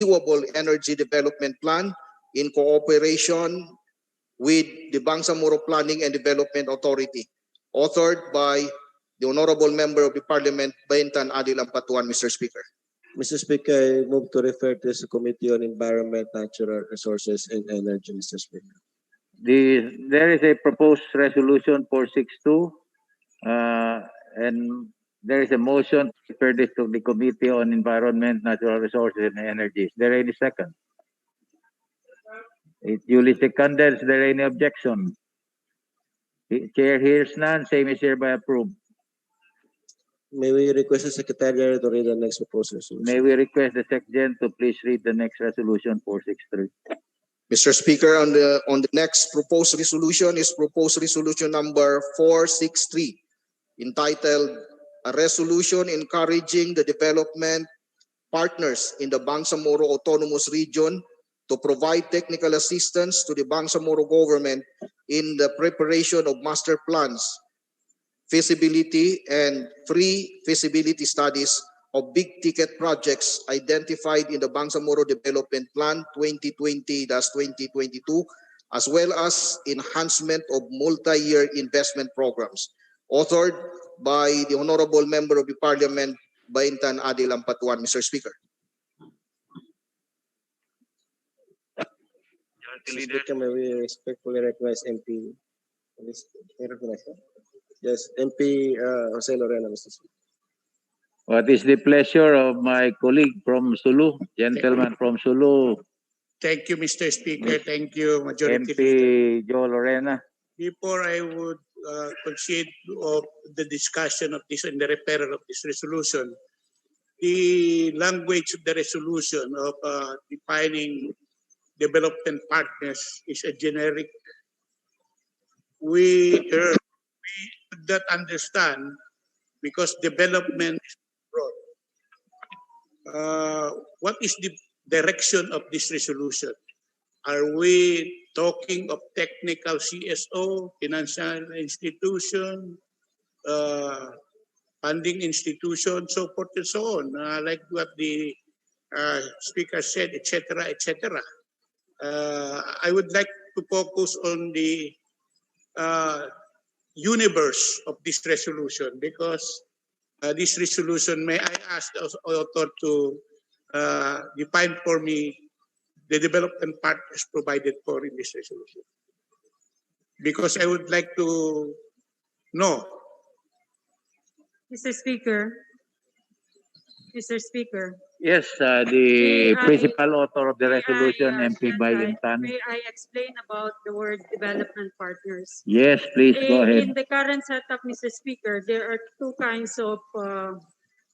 renewable energy development plan in cooperation with the Bangsamoro Planning and Development Authority, authored by the Honorable Member of the Parliament, Baintan Adil Ampatuan, Mr. Speaker. Mr. Speaker, I move to refer to the Committee on Environment, Natural Resources, and Energy, Mr. Speaker. There is a proposed resolution 462, and there is a motion to refer this to the Committee on Environment, Natural Resources, and Energy. Is there any second? It duly seconded. Is there any objection? The chair hears none. Same is hereby approved. May we request the Secretary to read the next proposed resolution? May we request the Secretary to please read the next resolution 463. Mr. Speaker, on the next proposed resolution is proposed resolution number 463, entitled "A Resolution Encouraging the Development Partners in the Bangsamoro Autonomous Region to provide technical assistance to the Bangsamoro government in the preparation of master plans, feasibility, and pre-feasibility studies of big-ticket projects identified in the Bangsamoro Development Plan 2020-2022, as well as enhancement of multi-year investment programs, authored by the Honorable Member of the Parliament, Baintan Adil Ampatuan, Mr. Speaker. Mr. Speaker, may we respectfully request MP. Yes, MP Jose Lorena, Mr. Speaker. What is the pleasure of my colleague from Sulu, gentleman from Sulu? Thank you, Mr. Speaker. Thank you, Majority MP Leader. Joe Lorena. Before I would concede of the discussion of this and the referral of this resolution, the language of the resolution of defining development partners is a generic. We do not understand because development is broad. What is the direction of this resolution? Are we talking of technical CSO, financial institution, funding institution, so forth and so on, like what the speaker said, etc., etc. I would like to focus on the universe of this resolution, because this resolution, may I ask the author to define for me the development partners provided for in this resolution, because I would like to know. Mr. Speaker. Yes, the principal author of the resolution, MP Baintan. May I explain about the word development partners? Yes, please go ahead. In the current setup, Mr. Speaker, there are two kinds of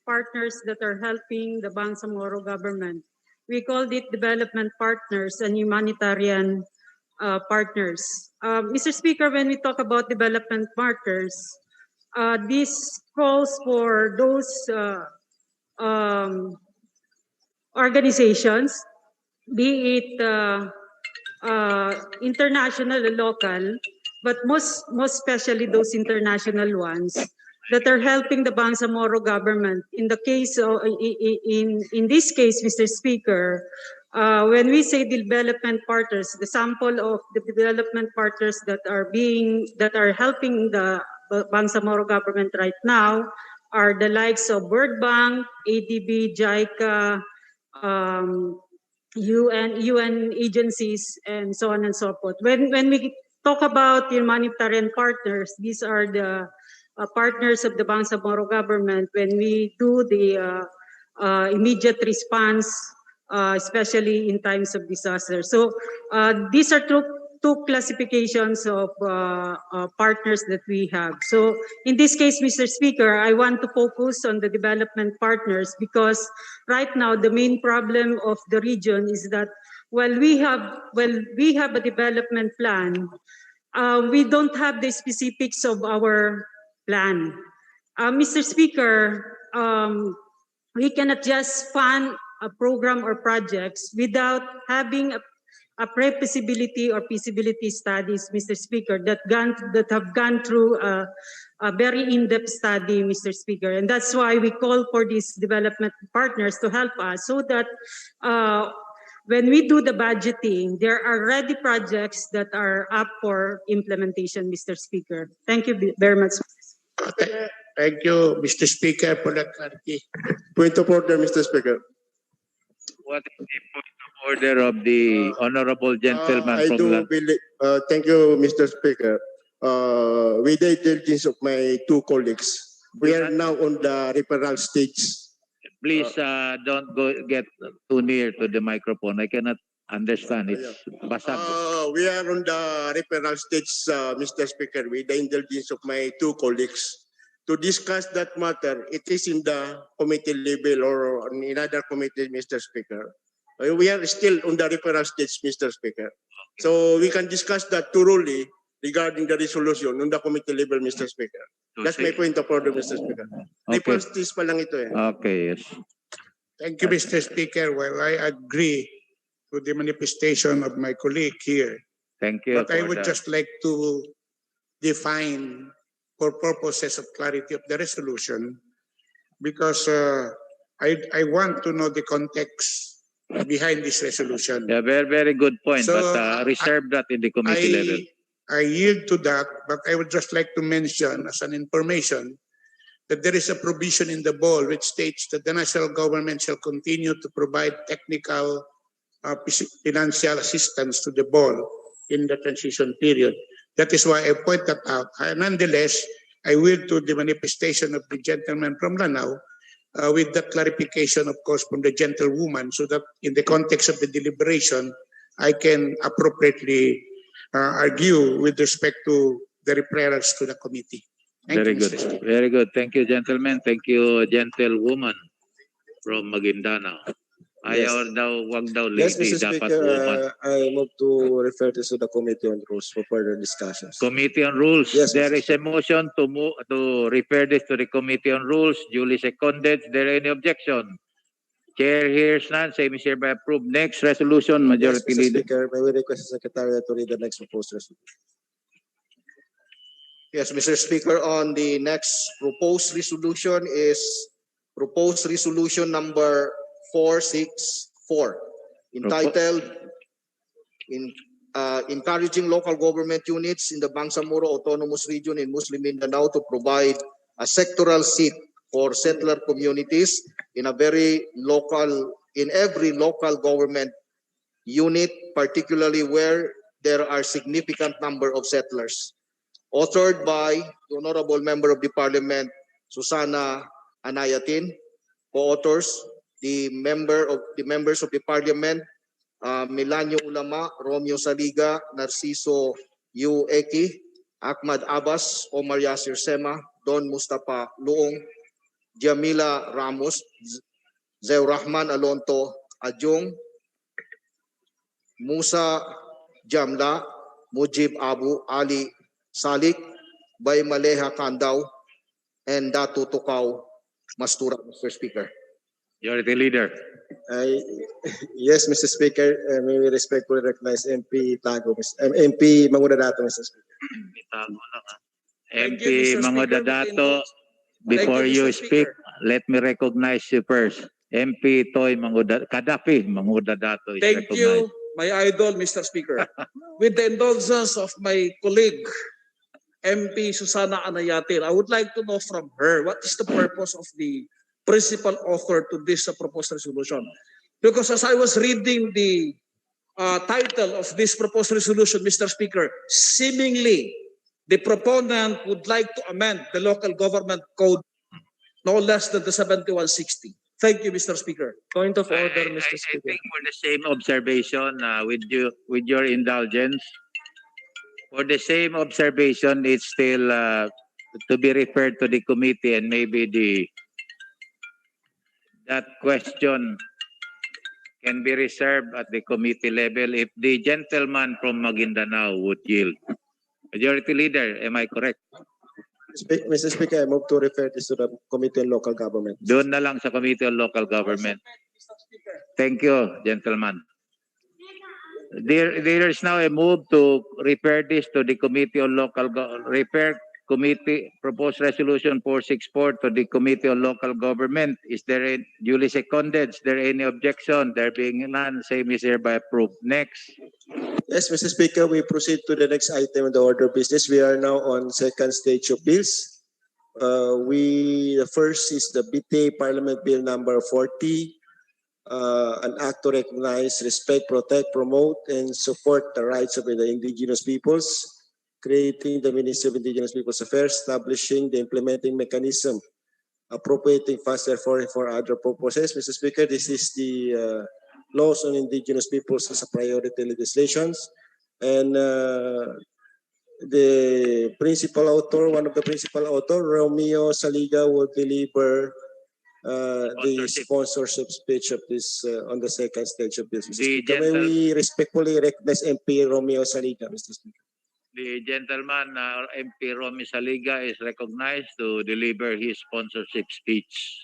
partners that are helping the Bangsamoro government. We call it development partners and humanitarian partners. Mr. Speaker, when we talk about development partners, this calls for those organizations, be it international or local, but most especially those international ones that are helping the Bangsamoro government. In the case of, in this case, Mr. Speaker, when we say development partners, the sample of the development partners that are helping the Bangsamoro government right now are the likes of World Bank, ADB, JICA, UN agencies, and so on and so forth. When we talk about humanitarian partners, these are the partners of the Bangsamoro government when we do the immediate response, especially in times of disaster. So these are two classifications of partners that we have. So in this case, Mr. Speaker, I want to focus on the development partners, because right now the main problem of the region is that while we have a development plan, we don't have the specifics of our plan. Mr. Speaker, we cannot just fund a program or projects without having pre-feasibility or feasibility studies, Mr. Speaker, that have gone through a very in-depth study, Mr. Speaker. And that's why we call for these development partners to help us so that when we do the budgeting, there are ready projects that are up for implementation, Mr. Speaker. Thank you very much. Thank you, Mr. Speaker, for that clarity. Point of order, Mr. Speaker. What is the point of order of the honorable gentleman I from do believe, thank you, Mr. Speaker. With the intelligence of my two colleagues, we are now on the referral stage. Please don't get too near to the microphone. I cannot understand. It's basag. We are on the referral stage, Mr. Speaker, with the intelligence of my two colleagues. To discuss that matter, it is in the committee level or in other committee, Mr. Speaker. We are still on the referral stage, Mr. Speaker. So we can discuss that thoroughly regarding the resolution on the committee level, Mr. Speaker. That's my point of order, Mr. Speaker. Okay. Referral stage pa lang ito eh. Okay, yes. Thank you, Mr. Speaker. Well, I agree to the manifestation of my colleague here. Thank you. But I for would that. just like to define for purposes of clarity of the resolution because I want to know the context behind this resolution. Yeah, very good point. So, But reserve that in the committee level. I yield to that, but I would just like to mention as an information that there is a provision in the BOL which states that the national government shall continue to provide technical financial assistance to the BOL in the transition period. That is why I point that out. Nonetheless, I will to the manifestation of the gentleman from Lanao with that clarification, of course, from the gentlewoman, so that in the context of the deliberation, I can appropriately argue with respect to the referrals to the committee. Thank Very you, good. Mr. Speaker. Very good. Thank you, gentlemen. Thank you, gentlewoman from Maguindanao. Yes. Ayaw daw, wag daw Yes, lady, Mr. dapat Speaker, woman. I move to refer this to the Committee on Rules for further discussions. Committee on Rules. Yes, There Mr. is a motion to refer this to the Committee on Rules. Duly seconded. Is there any objection? Chair hears none. Same is hereby approved. Next resolution, Yes, Majority Mr. Leader. Speaker, may we request the Secretariat to read the next proposed resolution. Yes, Mr. Speaker, on the next proposed resolution is proposed resolution number 464, entitled encouraging local government units in the Bangsamoro Autonomous Region in Muslim Mindanao to provide a sectoral seat for settler communities in every local government unit, particularly where there are significant number of settlers. Authored by the Honorable Member of the Parliament, Susana Anayatin. Co-authors, the members of the Parliament, Milanio Ulama, Romeo Saliga, Narciso Yu Eki, Ahmad Abbas, Omar Yasir Sema, Don Mustafa Luong, Jamila Ramos, Zeurahman Alonto Ajung, Musa Jamla, Mujib Abu Ali Salik, Bay Maleha Kandaw, and Datu Tukaw Mastura, Mr. Speaker. Majority Leader. Yes, Mr. Speaker, may we respectfully recognize MP Tago, MP Mangudadato, Mr. Speaker. MP Mr. Speaker. Mangodadato, before Thank you, you Mr. speak, Speaker. let me recognize you first. MP Toy Kadafi Mangodadato is Thank recognized. you, my idol, Mr. Speaker. With the indulgence of my colleague, MP Susana Anayatin, I would like to know from her what is the purpose of the principal author to this proposed resolution. Because as I was reading the title of this proposed resolution, Mr. Speaker, seemingly the proponent would like to amend the local government code no less than the 7160. Thank you, Mr. Speaker. Point of order, I Mr. Speaker. think for the same observation, with your indulgence, for the same observation, it's still to be referred to the committee, and maybe that question can be reserved at the committee level if the gentleman from Maguindanao would yield. Majority Leader, am I correct? Mr. Speaker, I move to refer this to the Committee on Local Government. Doon na lang sa Committee on Local Government. Thank you, gentlemen. there is now a move to refer this to the Committee on Repair Committee Proposed Resolution 464 to the Committee on Local Government. Is there a duly seconded? Is there any objection? There being none, same is hereby approved. Next. Yes, Mr. Speaker, we proceed to the next item on the order of business. We are now on second stage of bills. The first is the BTA Parliament Bill number 40, an act to recognize, respect, protect, promote, and support the rights of the indigenous peoples, creating the Ministry of Indigenous Peoples Affairs, establishing the implementing mechanism, appropriating funds for other purposes. Mr. Speaker, this is the laws on indigenous peoples as a priority legislations, and the principal author, one of the principal author, Romeo Saliga, will deliver the sponsorship speech of this on the second stage of this. Mr. Speaker, may we respectfully recognize MP Romeo Saliga, Mr. Speaker. The gentleman, MP Romy Saliga, is recognized to deliver his sponsorship speech.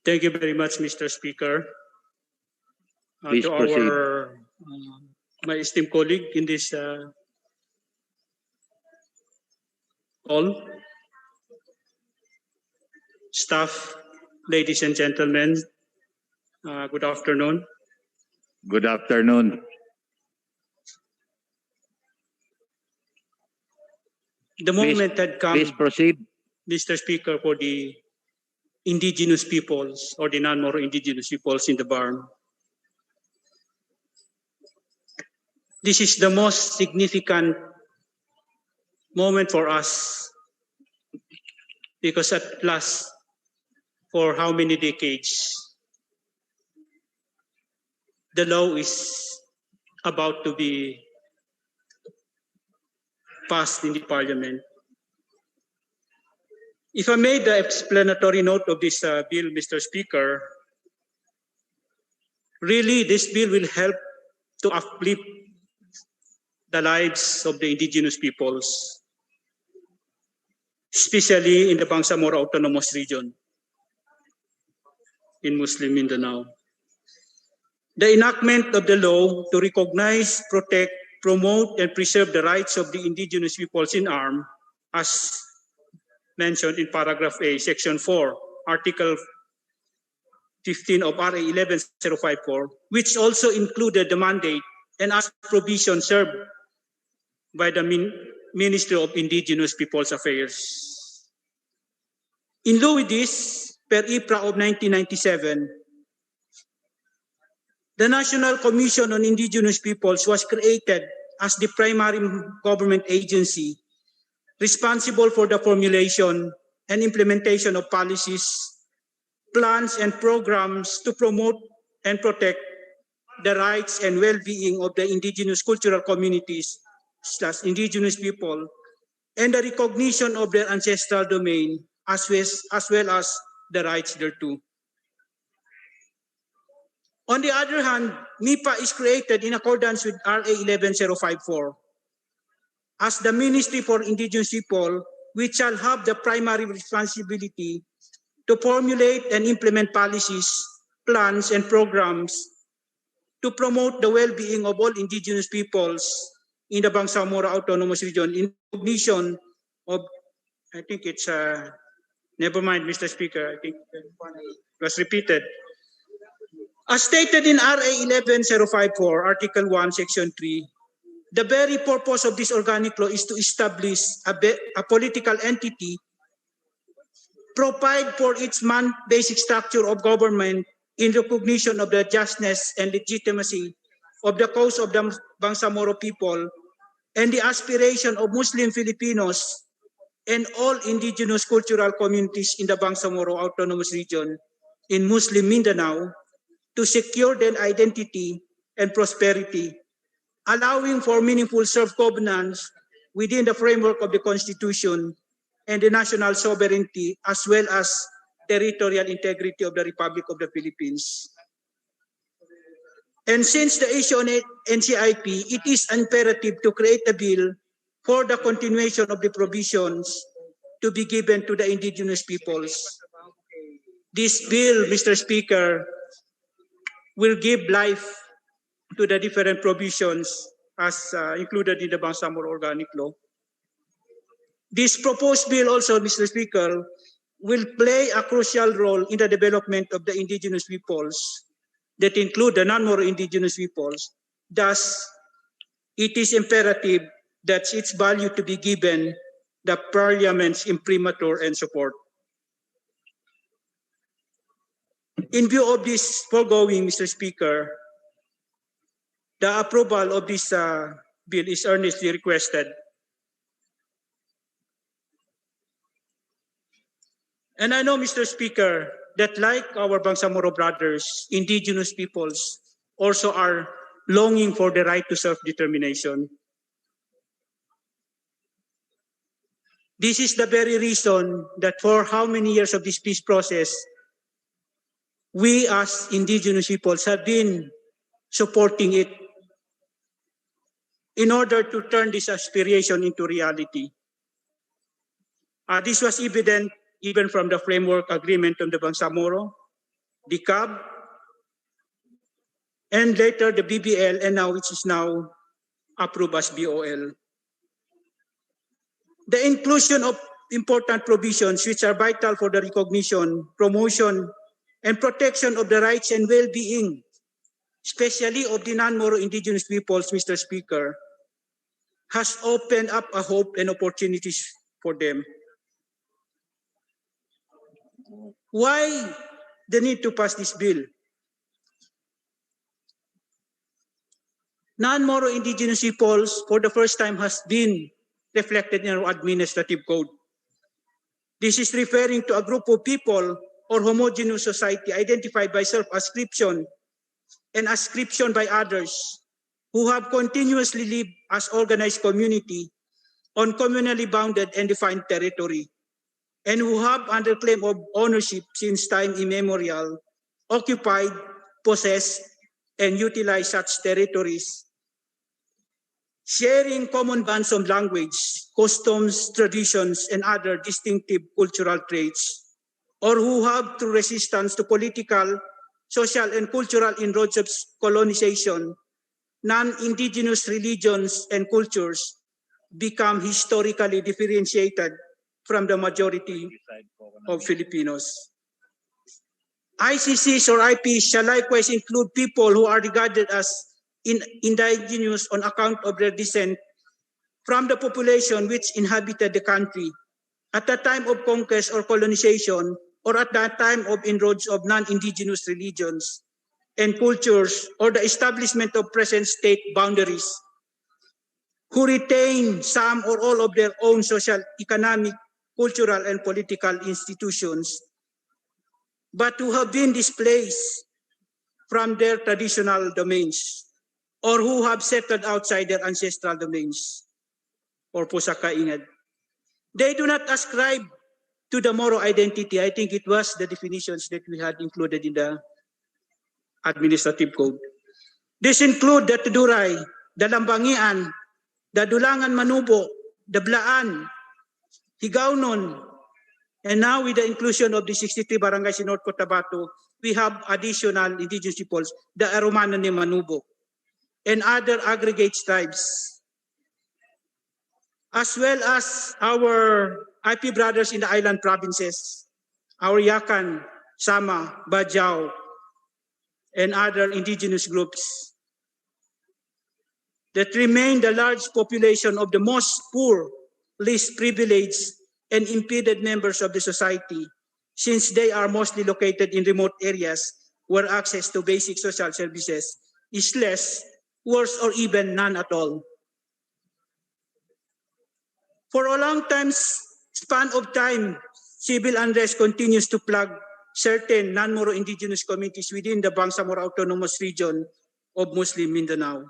Thank you very much, Mr. Speaker. Please to proceed. My esteemed colleague in this hall, staff, ladies and gentlemen, good afternoon. Good afternoon. The moment had come, Please proceed. Mr. Speaker, for the indigenous peoples or the non-Moro indigenous peoples in the BARM. This is the most significant moment for us because at last, for how many decades, the law is about to be passed in the parliament. If I made the explanatory note of this bill, Mr. Speaker, really this bill will help to uplift the lives of the indigenous peoples, especially in the Bangsamoro Autonomous Region in Muslim Mindanao. The enactment of the law to recognize, protect, promote, and preserve the rights of the indigenous peoples in arm, as mentioned in paragraph A, section 4, article 15 of RA 11054, which also included the mandate and as provision served by the Ministry of Indigenous Peoples Affairs. In lieu with this, per IPRA of 1997, the National Commission on Indigenous Peoples was created as the primary government agency responsible for the formulation and implementation of policies, plans, and programs to promote and protect the rights and well-being of the indigenous cultural communities / indigenous people, and the recognition of their ancestral domain as well as the rights thereto. On the other hand, MIPA is created in accordance with RA 11054 as the Ministry for Indigenous People, which shall have the primary responsibility to formulate and implement policies, plans, and programs to promote the well-being of all indigenous peoples in the Bangsamoro Autonomous Region in recognition of, I think it's, never mind, Mr. Speaker, I think it was repeated. As stated in RA 11054, Article 1, Section 3, the very purpose of this organic law is to establish a political entity, provide for its basic structure of government in recognition of the justness and legitimacy of the cause of the Bangsamoro people and the aspiration of Muslim Filipinos and all indigenous cultural communities in the Bangsamoro Autonomous Region in Muslim Mindanao to secure their identity and prosperity, allowing for meaningful self-governance within the framework of the Constitution and the national sovereignty as well as territorial integrity of the Republic of the Philippines. And since the issue on NCIP, it is imperative to create a bill for the continuation of the provisions to be given to the indigenous peoples. This bill, Mr. Speaker, will give life to the different provisions as included in the Bangsamoro Organic Law. This proposed bill also, Mr. Speaker, will play a crucial role in the development of the indigenous peoples that include the non-Moro indigenous peoples. Thus, it is imperative that its value to be given the Parliament's imprimatur and support. In view of this foregoing, Mr. Speaker, the approval of this bill is earnestly requested. And I know, Mr. Speaker, that like our Bangsamoro brothers, indigenous peoples also are longing for the right to self-determination. This is the very reason that for how many years of this peace process, we as indigenous peoples have been supporting it in order to turn this aspiration into reality. This was evident even from the framework agreement on the Bangsamoro, the CAB, and later the BBL, and now which is now approved as BOL. The inclusion of important provisions which are vital for the recognition, promotion, and protection of the rights and well-being, especially of the non-Moro indigenous peoples, Mr. Speaker, has opened up a hope and opportunities for them. Why the need to pass this bill? Non-Moro indigenous peoples for the first time has been reflected in our administrative code. This is referring to a group of people or homogeneous society identified by self-ascription and ascription by others who have continuously lived as organized community on communally bounded and defined territory, and who have under claim of ownership since time immemorial, occupied, possessed, and utilized such territories, sharing common bonds of language, customs, traditions, and other distinctive cultural traits, or who have, through resistance to political, social, and cultural inroads of colonization, non-indigenous religions and cultures become historically differentiated from the majority of Filipinos. ICCs or IPs shall likewise include people who are regarded as indigenous on account of their descent from the population which inhabited the country at the time of conquest or colonization, or at the time of inroads of non-indigenous religions and cultures, or the establishment of present state boundaries, who retain some or all of their own social, economic, cultural, and political institutions, but who have been displaced from their traditional domains, or who have settled outside their ancestral domains, or pusakaingad. They do not ascribe to the Moro identity. I think it was the definitions that we had included in the administrative code. This include the Tuduray, the Lambangian, the Dulangan Manubo, the Blaan, Higaunon, and now with the inclusion of the 63 barangays in North Cotabato, we have additional indigenous peoples, the Aromano ni Manubo, and other aggregate tribes, as well as our IP brothers in the island provinces, our Yakan, Sama, Bajau, and other indigenous groups that remain the large population of the most poor, least privileged, and impeded members of the society, since they are mostly located in remote areas where access to basic social services is less, worse, or even none at all. For a long span of time, civil unrest continues to plague certain non-Moro indigenous communities within the Bangsamoro Autonomous Region of Muslim Mindanao.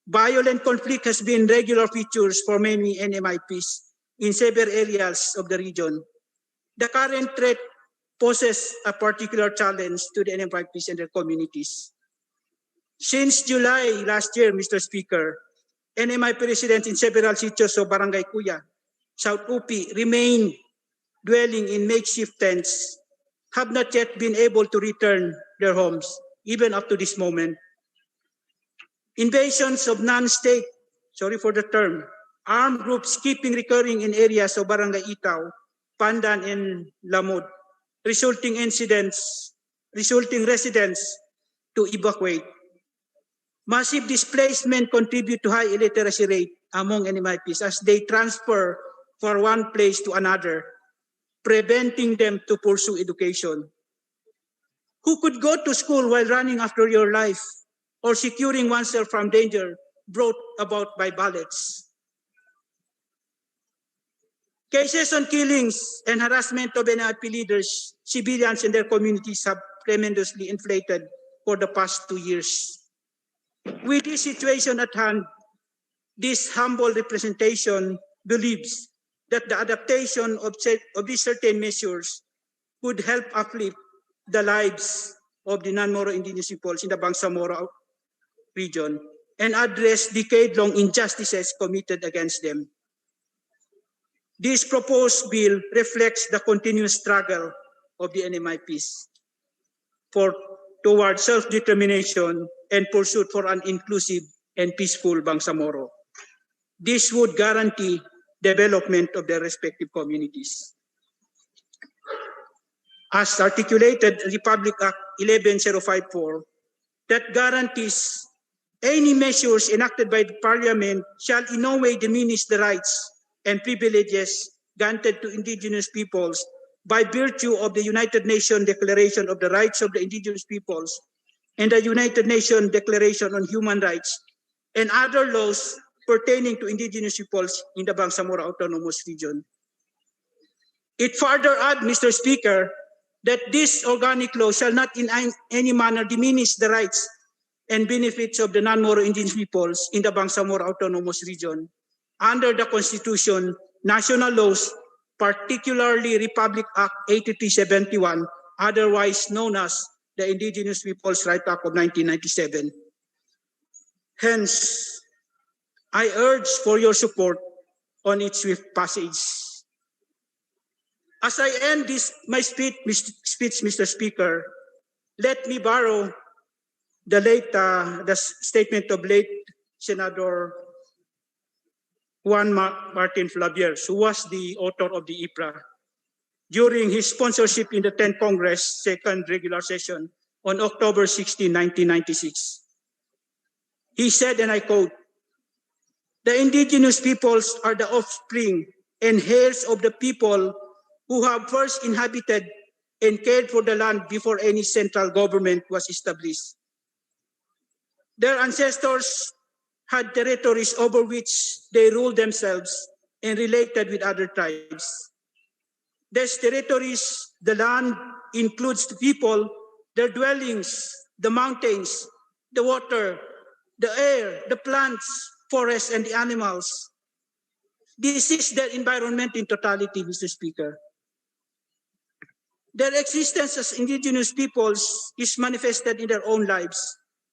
Violent conflict has been regular features for many NMIPs in several areas of the region. The current threat poses a particular challenge to the NMIPs and their communities. Since July last year, Mr. Speaker, NMI presidents in several sitios of Barangay Kuya, South Upi, remain dwelling in makeshift tents, have not yet been able to return their homes, even up to this moment. Invasions of non-state, sorry for the term, armed groups keeping recurring in areas of Barangay Itaw, Pandan, and Lamud, resulting residents to evacuate. Massive displacement contribute to high illiteracy rate among NMIPs as they transfer from one place to another, preventing them to pursue education. Who could go to school while running after your life or securing oneself from danger brought about by ballots? Cases on killings and harassment of NIP leaders, civilians, and their communities have tremendously inflated for the past 2 years. With this situation at hand, this humble representation believes that the adaptation of these certain measures could help uplift the lives of the non-Moro indigenous peoples in the Bangsamoro region and address decade-long injustices committed against them. This proposed bill reflects the continuous struggle of the NMIPs toward self-determination and pursuit for an inclusive and peaceful Bangsamoro. This would guarantee development of their respective communities. As articulated Republic Act 11054, that guarantees any measures enacted by the Parliament shall in no way diminish the rights and privileges granted to indigenous peoples by virtue of the United Nations Declaration of the Rights of the Indigenous Peoples and the United Nations Declaration on Human Rights and other laws pertaining to indigenous peoples in the Bangsamoro Autonomous Region. It further adds, Mr. Speaker, that this organic law shall not in any manner diminish the rights and benefits of the non-Moro indigenous peoples in the Bangsamoro Autonomous Region under the Constitution, national laws, particularly Republic Act 8371, otherwise known as the Indigenous Peoples' Rights Act of 1997. Hence, I urge for your support on its swift passage. As I end my speech, Mr. Speaker, let me borrow the statement of late Senator Juan Martin Flaviers, who was the author of the IPRA, during his sponsorship in the 10th Congress, second regular session on October 16, 1996. He said, and I quote, "The indigenous peoples are the offspring and heirs of the people who have first inhabited and cared for the land before any central government was established. Their ancestors had territories over which they ruled themselves and related with other tribes. These territories, the land, includes the people, their dwellings, the mountains, the water, the air, the plants, forests, and the animals. This is their environment in totality, Mr. Speaker. Their existence as indigenous peoples is manifested in their own lives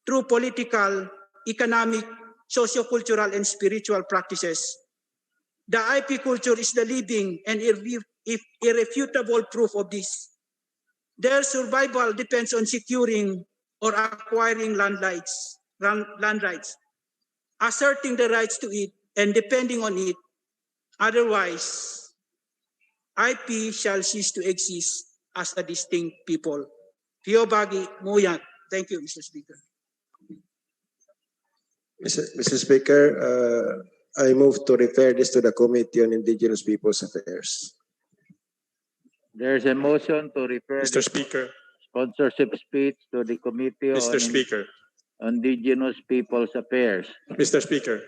through political, economic, socio-cultural, and spiritual practices. The IP culture is the living and irrefutable proof of this. Their survival depends on securing or acquiring land rights, asserting the rights to it and depending on it. Otherwise, IP shall cease to exist as a distinct people. Piobagi Muyat. Thank you, Mr. Speaker. Mr. Speaker, I move to refer this to the Committee on Indigenous Peoples Affairs. There's a motion to refer Mr. the Speaker, sponsorship speech to the Committee Mr. on Speaker, Indigenous Peoples Affairs. Mr. Speaker,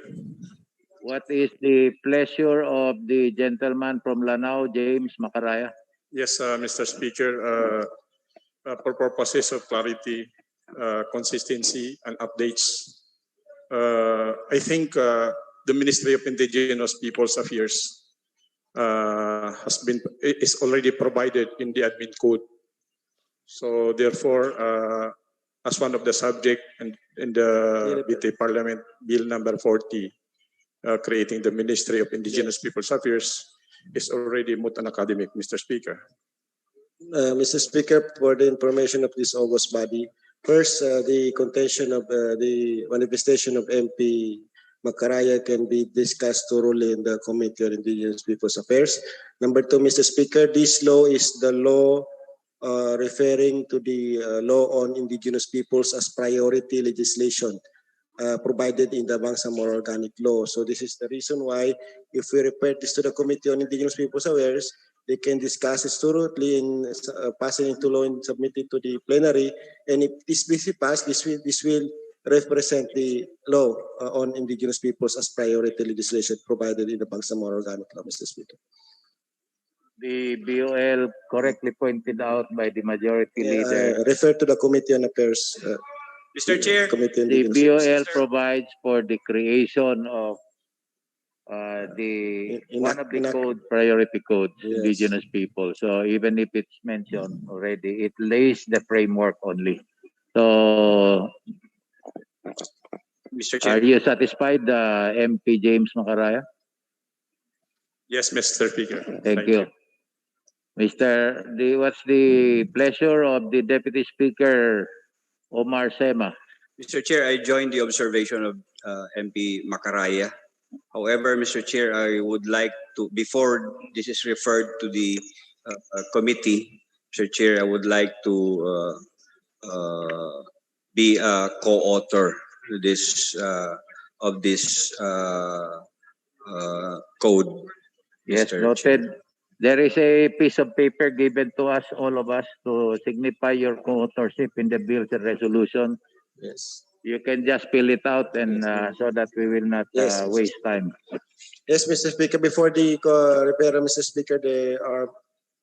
What is the pleasure of the gentleman from Lanao, James Macaraya? yes, Mr. Speaker, for purposes of clarity, consistency, and updates, I think the Ministry of Indigenous Peoples Affairs is already provided in the admin code. So therefore, as one of the subject in the BT Parliament Bill number 40, creating the Ministry of Indigenous Peoples Affairs is already moot and academic, Mr. Speaker. Mr. Speaker, for the information of this august body, first, the contention of the manifestation of MP Macaraya can be discussed thoroughly in the Committee on Indigenous Peoples Affairs. Number two, Mr. Speaker, this law is the law referring to the law on indigenous peoples as priority legislation provided in the Bangsamoro Organic Law. So this is the reason why if we refer this to the Committee on Indigenous Peoples Affairs, they can discuss it thoroughly in passing into law and submit it to the plenary. And if this be passed, this will represent the law on indigenous peoples as priority legislation provided in the Bangsamoro Organic Law, Mr. Speaker. The BOL correctly pointed out by the majority leader. Refer to the Committee on Affairs. Mr. Chair, the BOL provides for the creation of one of the code priority codes, yes. indigenous people. So even if it's mentioned already, it lays the framework only. So Mr. Chair. Are you satisfied, MP James Macaraya? Yes, Mr. Speaker. Thank you. What's the pleasure of the Deputy Speaker, Omar Sema? Mr. Chair, I join the observation of MP Macaraya. However, Mr. Chair, I would like to, before this is referred to the committee, Mr. Chair, I would like to be a co-author to this of this code. Yes, Mr. noted. Chair. There is a piece of paper given to us, all of us, to signify your co-authorship in the bills and resolution. Yes. You can just fill it out and so that we will not waste time. Yes, Mr. Speaker. Before the repair, Mr. Speaker, there are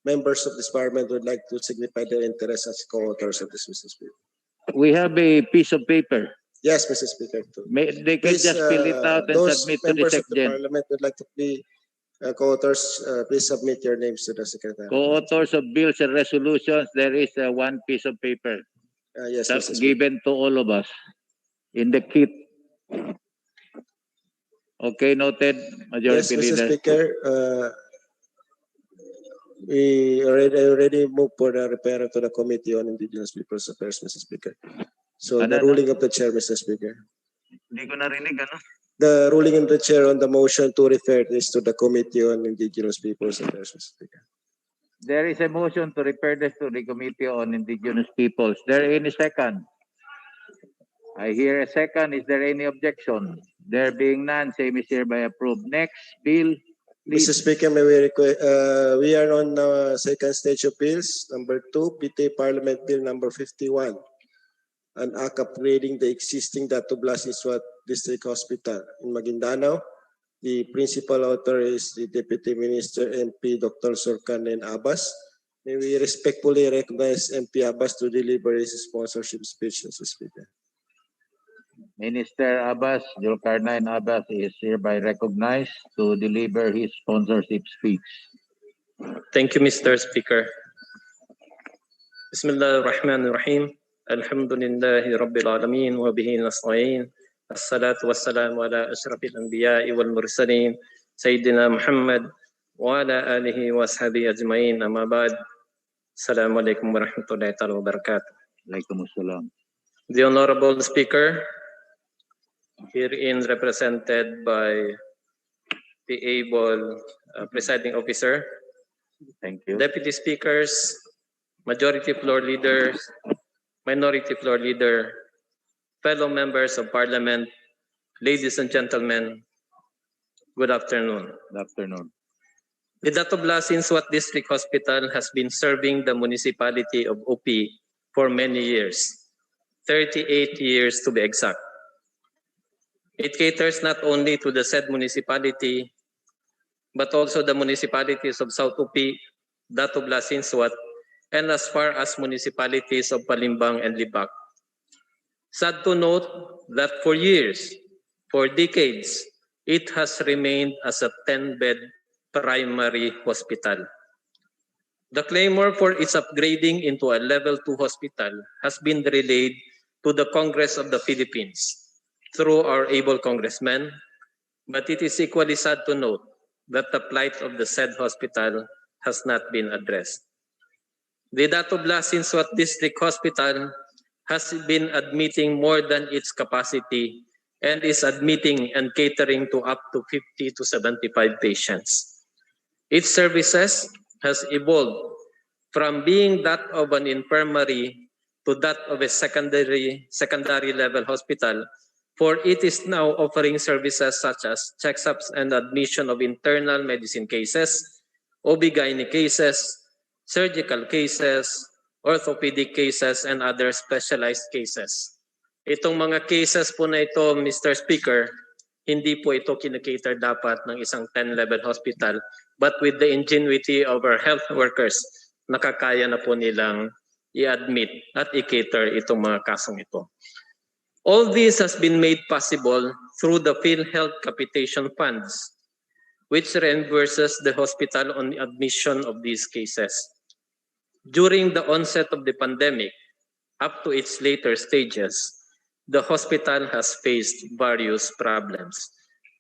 members of this parliament would like to signify their interest as co-authors of this, Mr. Speaker. We have a piece of paper. Yes, Mr. Speaker. They can just fill it out and submit to the members of the SecGen. parliament would like to be co-authors. Please submit your names to the secretary. Co-authors of bills and resolutions, there is one piece of paper yes, Mr. Speaker. given to all of us in the kit. Okay, noted, Majority Yes, Mr. Leader. Speaker. We already moved for the repair to the Committee on Indigenous Peoples Affairs, Mr. Speaker. So the ruling of the chair, Mr. Speaker. Hindi ko narinig, ano? The ruling of the chair on the motion to refer this to the Committee on Indigenous Peoples Affairs, Mr. Speaker. There is a motion to refer this to the Committee on Indigenous Peoples. There any second? I hear a second. Is there any objection? There being none, same is hereby approved. Next, bill. Please. Mr. Speaker, may we request, we are on second stage of bills. Number 2, PT Parliament Bill number 51. An act upgrading the existing Dato Blas Iswat District Hospital in Maguindanao. The principal author is the Deputy Minister MP Dr. Sorkanen Abbas. May we respectfully recognize MP Abbas to deliver his sponsorship speech, Mr. Speaker. Minister Abbas, Zulkarnain Abbas is hereby recognized to deliver his sponsorship speech. Thank you, Mr. Speaker. Bismillahirrahmanirrahim. Alhamdulillahi Rabbil Alameen wa bihi nasta'in. Assalatu wassalamu ala ashrafil anbiya'i wal mursalin. Sayyidina Muhammad wa ala alihi wa ashabihi ajma'in. Amma ba'd. Assalamu alaikum wa rahmatullahi wa barakatuh. Waalaikumsalam. The Honorable Speaker, herein represented by the able presiding officer, thank you, deputy speakers, majority floor leaders, minority floor leader, fellow members of parliament, ladies and gentlemen, good afternoon. Good afternoon. The Dato Blas Iswat District Hospital has been serving the municipality of UP for many years, 38 years to be exact. It caters not only to the said municipality, but also the municipalities of South UP, Dato Blas Iswat, and as far as municipalities of Palimbang and Libak. Sad to note that for years, for decades, it has remained as a 10-bed primary hospital. The clamor for its upgrading into a level 2 hospital has been relayed to the Congress of the Philippines through our able congressmen But it is equally sad to note that the plight of the said hospital has not been addressed. The Datoblasin Swat District Hospital has been admitting more than its capacity and is admitting and catering to up to 50 to 75 patients. Its services has evolved from being that of an infirmary to that of a secondary level hospital, for it is now offering services such as checkups and admission of internal medicine cases, OB/GYN cases, surgical cases, orthopedic cases, and other specialized cases. Itong mga cases po na ito, Mr. Speaker, hindi po ito kinikater dapat ng isang 10-level hospital, but with the ingenuity of our health workers, nakakaya na po nilang i-admit at i-cater itong mga kasong ito. All this has been made possible through the PhilHealth Capitation Funds, which reimburses the hospital on the admission of these cases. During the onset of the pandemic, up to its later stages, the hospital has faced various problems,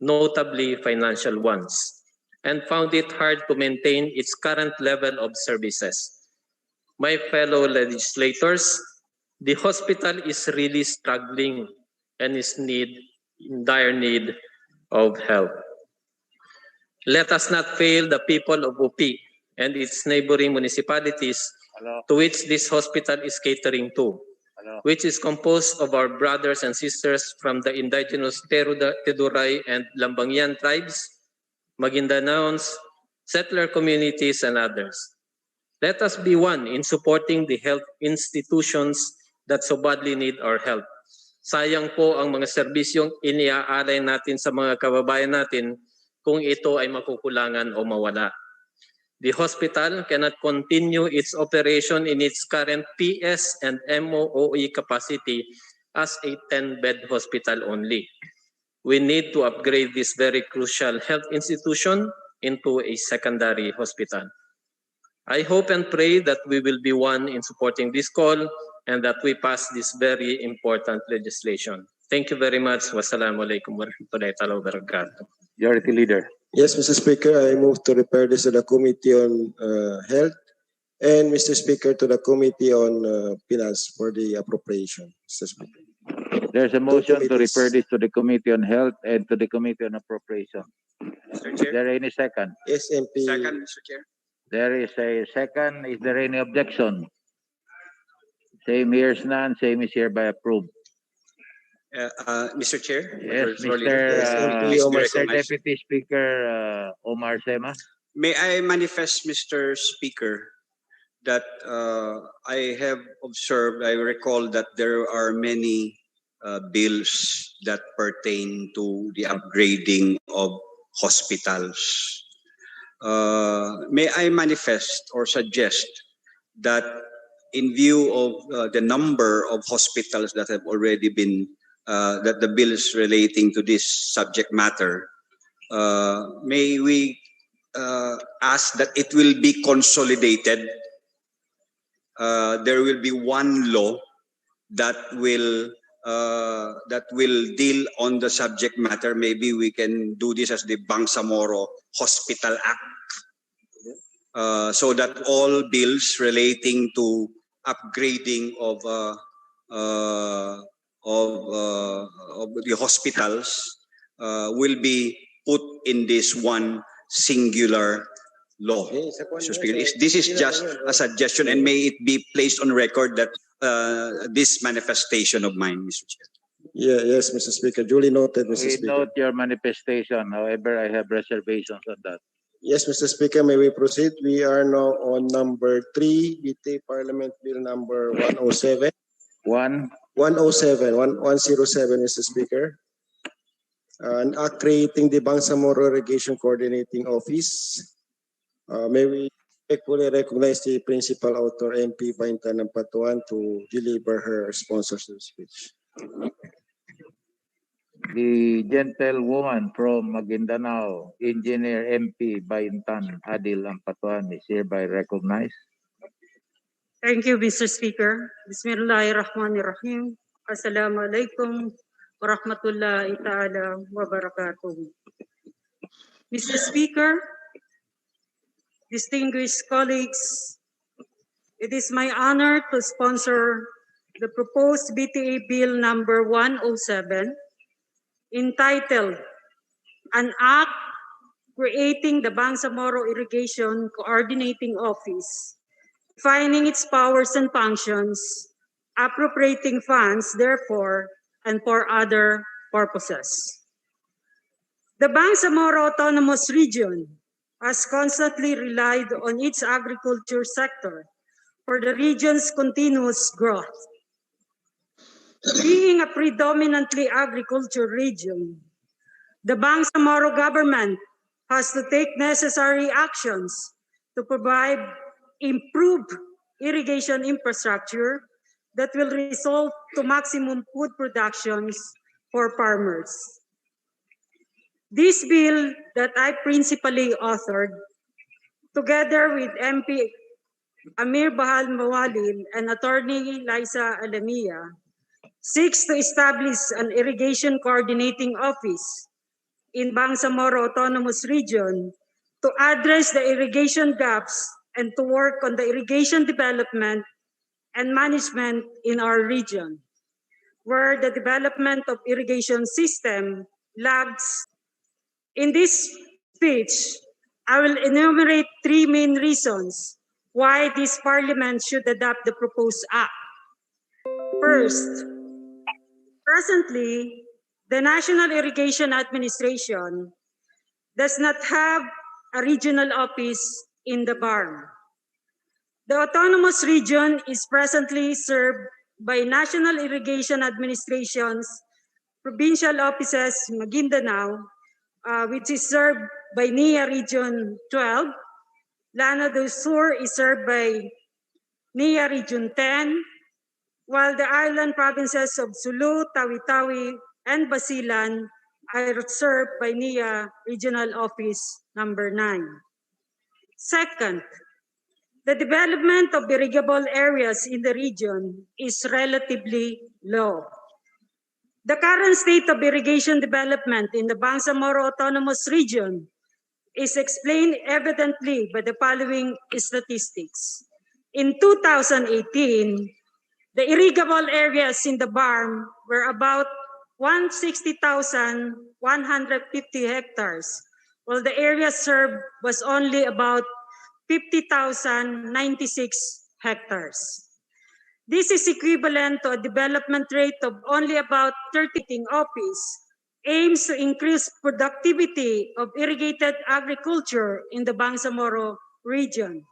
notably financial ones, and found it hard to maintain its current level of services. My fellow legislators, the hospital is really struggling and is in dire need of help. Let us not fail the people of UP and its neighboring municipalities to which this hospital is catering to, which is composed of our brothers and sisters from the indigenous Teduray and Lambangian tribes, Magindanaons, settler communities, and others. Let us be one in supporting the health institutions that so badly need our help. Sayang po ang mga serbisyong iniaalay natin sa mga kababayan natin kung ito ay makukulangan o mawala. The hospital cannot continue its operation in its current PS and MOOE capacity as a 10-bed hospital only. We need to upgrade this very crucial health institution into a secondary hospital. I hope and pray that we will be one in supporting this call and that we pass this very important legislation. Thank you very much. Wassalamualaikum warahmatullahi wabarakatuh. Majority Leader. Yes, Mr. Speaker, I move to refer this to the Committee on Health and, Mr. Speaker, to the Committee on Finance for the appropriation. Mr. Speaker. There's a motion to refer this to the Committee on Health and to the Committee on Appropriation. Mr. Is Chair. there any second? Yes, MP. Second, Mr. Chair. There is a second. Is there any objection? Same here is none. Same is hereby approved. Mr. Chair. Yes, Mr. Deputy Speaker Omar Sema. May I manifest, Mr. Speaker, that I have observed, I recall that there are many bills that pertain to the upgrading of hospitals. May I manifest or suggest that in view of the number of hospitals that have already been, that the bills relating to this subject matter, may we ask that it will be consolidated. There will be one law that will deal on the subject matter. Maybe we can do this as the Bangsamoro Hospital Act, so that all bills relating to upgrading of the hospitals will be put in this one singular law. Mr. Speaker, this is just a suggestion, and may it be placed on record that this manifestation of mine, Mr. Chair. Yeah, yes, Mr. Speaker. Duly noted, Mr. We Speaker. note your manifestation. However, I have reservations on that. Yes, Mr. Speaker, may we proceed? We are now on number 3, BT Parliament Bill number 107. 107, Mr. Speaker. An act creating the Bangsamoro Irrigation Coordinating Office. May we respectfully recognize the principal author, MP Baintan Patuan, to deliver her sponsorship speech. The gentlewoman from Maguindanao, Engineer MP Baintan Adil Ampatuan, is hereby recognized. Thank you, Mr. Speaker. Bismillahirrahmanirrahim. Assalamualaikum warahmatullahi ta'ala wabarakatuh. Mr. Speaker, distinguished colleagues, it is my honor to sponsor the proposed BTA Bill number 107, entitled An Act Creating the Bangsamoro Irrigation Coordinating Office, defining its powers and functions, appropriating funds, therefore, and for other purposes. The Bangsamoro Autonomous Region has constantly relied on its agriculture sector for the region's continuous growth. Being a predominantly agriculture region, the Bangsamoro government has to take necessary actions to provide improved irrigation infrastructure that will result to maximum food productions for farmers. This bill that I principally authored, together with MP Amir Bahal Mawalil and Attorney Liza Alamia, seeks to establish an irrigation coordinating office in Bangsamoro Autonomous Region to address the irrigation gaps and to work on the irrigation development and management in our region, where the development of irrigation system lags. In this speech, I will enumerate three main reasons why this parliament should adopt the proposed act. First, presently, the National Irrigation Administration does not have a regional office in the BARM. The autonomous region is presently served by National Irrigation Administration's provincial offices, Maguindanao, which is served by NIA Region 12. Llano del Sur is served by NIA Region 10, while the island provinces of Sulu, Tawi-Tawi, and Basilan are served by NIA Regional Office number 9. Second, the development of irrigable areas in the region is relatively low. The current state of irrigation development in the Bangsamoro Autonomous Region is explained evidently by the following statistics. In 2018, the irrigable areas in the BARM were about 160,150 hectares, while the area served was only about 50,096 hectares. This is equivalent to a development rate of only about 30. Office aims to increase productivity of irrigated agriculture in the Bangsamoro region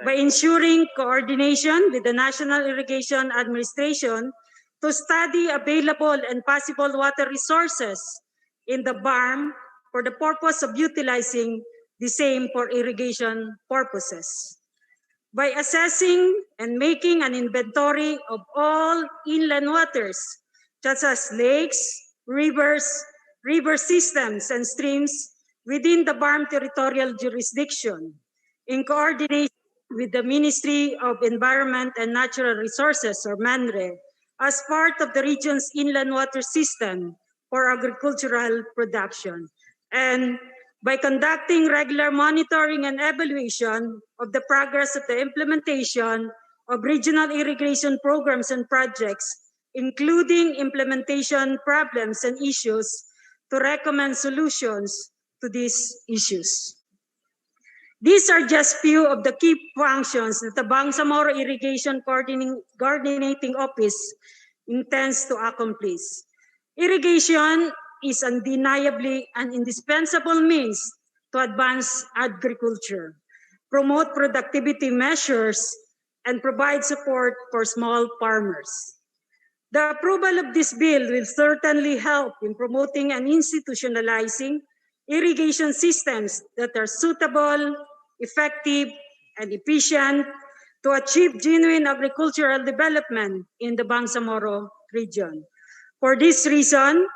by ensuring coordination with the National Irrigation Administration to study available and possible water resources in the BARM for the purpose of utilizing the same for irrigation purposes. By assessing and making an inventory of all inland waters, such as lakes, rivers, river systems, and streams within the BARM territorial jurisdiction, in coordination with the Ministry of Environment and Natural Resources, or MANRE, as part of the region's inland water system for agricultural production. And by conducting regular monitoring and evaluation of the progress of the implementation of regional irrigation programs and projects, including implementation problems and issues, to recommend solutions to these issues. These are just few of the key functions that the Bangsamoro Irrigation Coordinating Office intends to accomplish. Irrigation is undeniably an indispensable means to advance agriculture, promote productivity measures, and provide support for small farmers. The approval of this bill will certainly help in promoting and institutionalizing irrigation systems that are suitable, effective, and efficient to achieve genuine agricultural development in the Bangsamoro region. For this reason,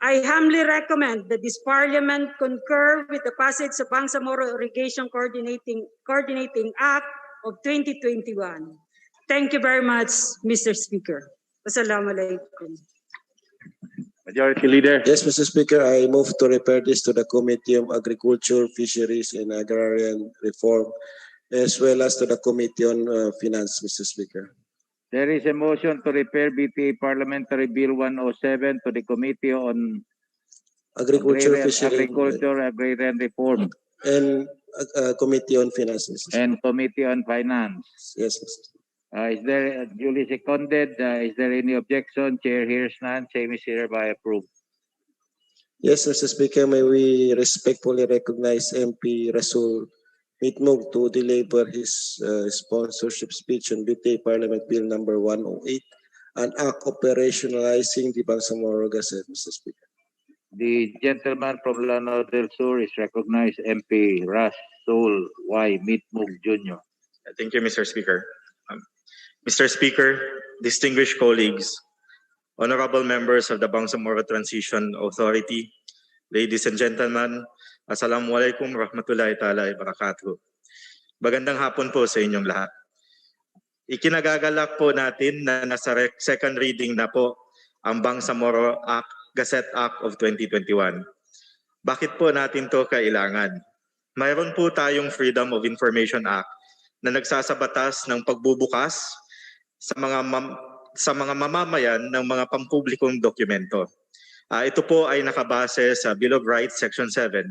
I humbly recommend that this Parliament concur with the passage of Bangsamoro Irrigation Coordinating Act of 2021. Thank you very much, Mr. Speaker. Wassalamualaikum. Majority Leader. Yes, Mr. Speaker, I move to refer this to the Committee on Agriculture, Fisheries, and Agrarian Reform, as well as to the Committee on Finance, Mr. Speaker. There is a motion to refer BTA Parliamentary Bill 107 to the Committee on Agriculture, Fisheries, Agrarian Reform, and Committee on Finance, Mr. Speaker. and Committee on Finance. Yes, Mr. Speaker. Is there duly seconded? Is there any objection? Chair hears none. Same is hereby approved. Yes, Mr. Speaker, may we respectfully recognize MP Rasul Mitmug to deliver his sponsorship speech on BTA Parliament Bill number 108, an act operationalizing the Bangsamoro Gazette, Mr. Speaker. The gentleman from Lanao del Sur is recognized, MP Rasul Y. Mitmug Jr. Thank you, Mr. Speaker. Mr. Speaker, distinguished colleagues, honorable members of the Bangsamoro Transition Authority, ladies and gentlemen, Assalamualaikum warahmatullahi ta'ala wabarakatuh. Magandang hapon po sa inyong lahat. Ikinagagalak po natin na nasa second reading na po ang Bangsamoro Gazette Act of 2021. Bakit po natin to kailangan? Mayroon po tayong Freedom of Information Act na nagsasabatas ng pagbubukas sa mga mamamayan ng mga pampublikong dokumento. Ito po ay nakabase sa Bill of Rights Section 7.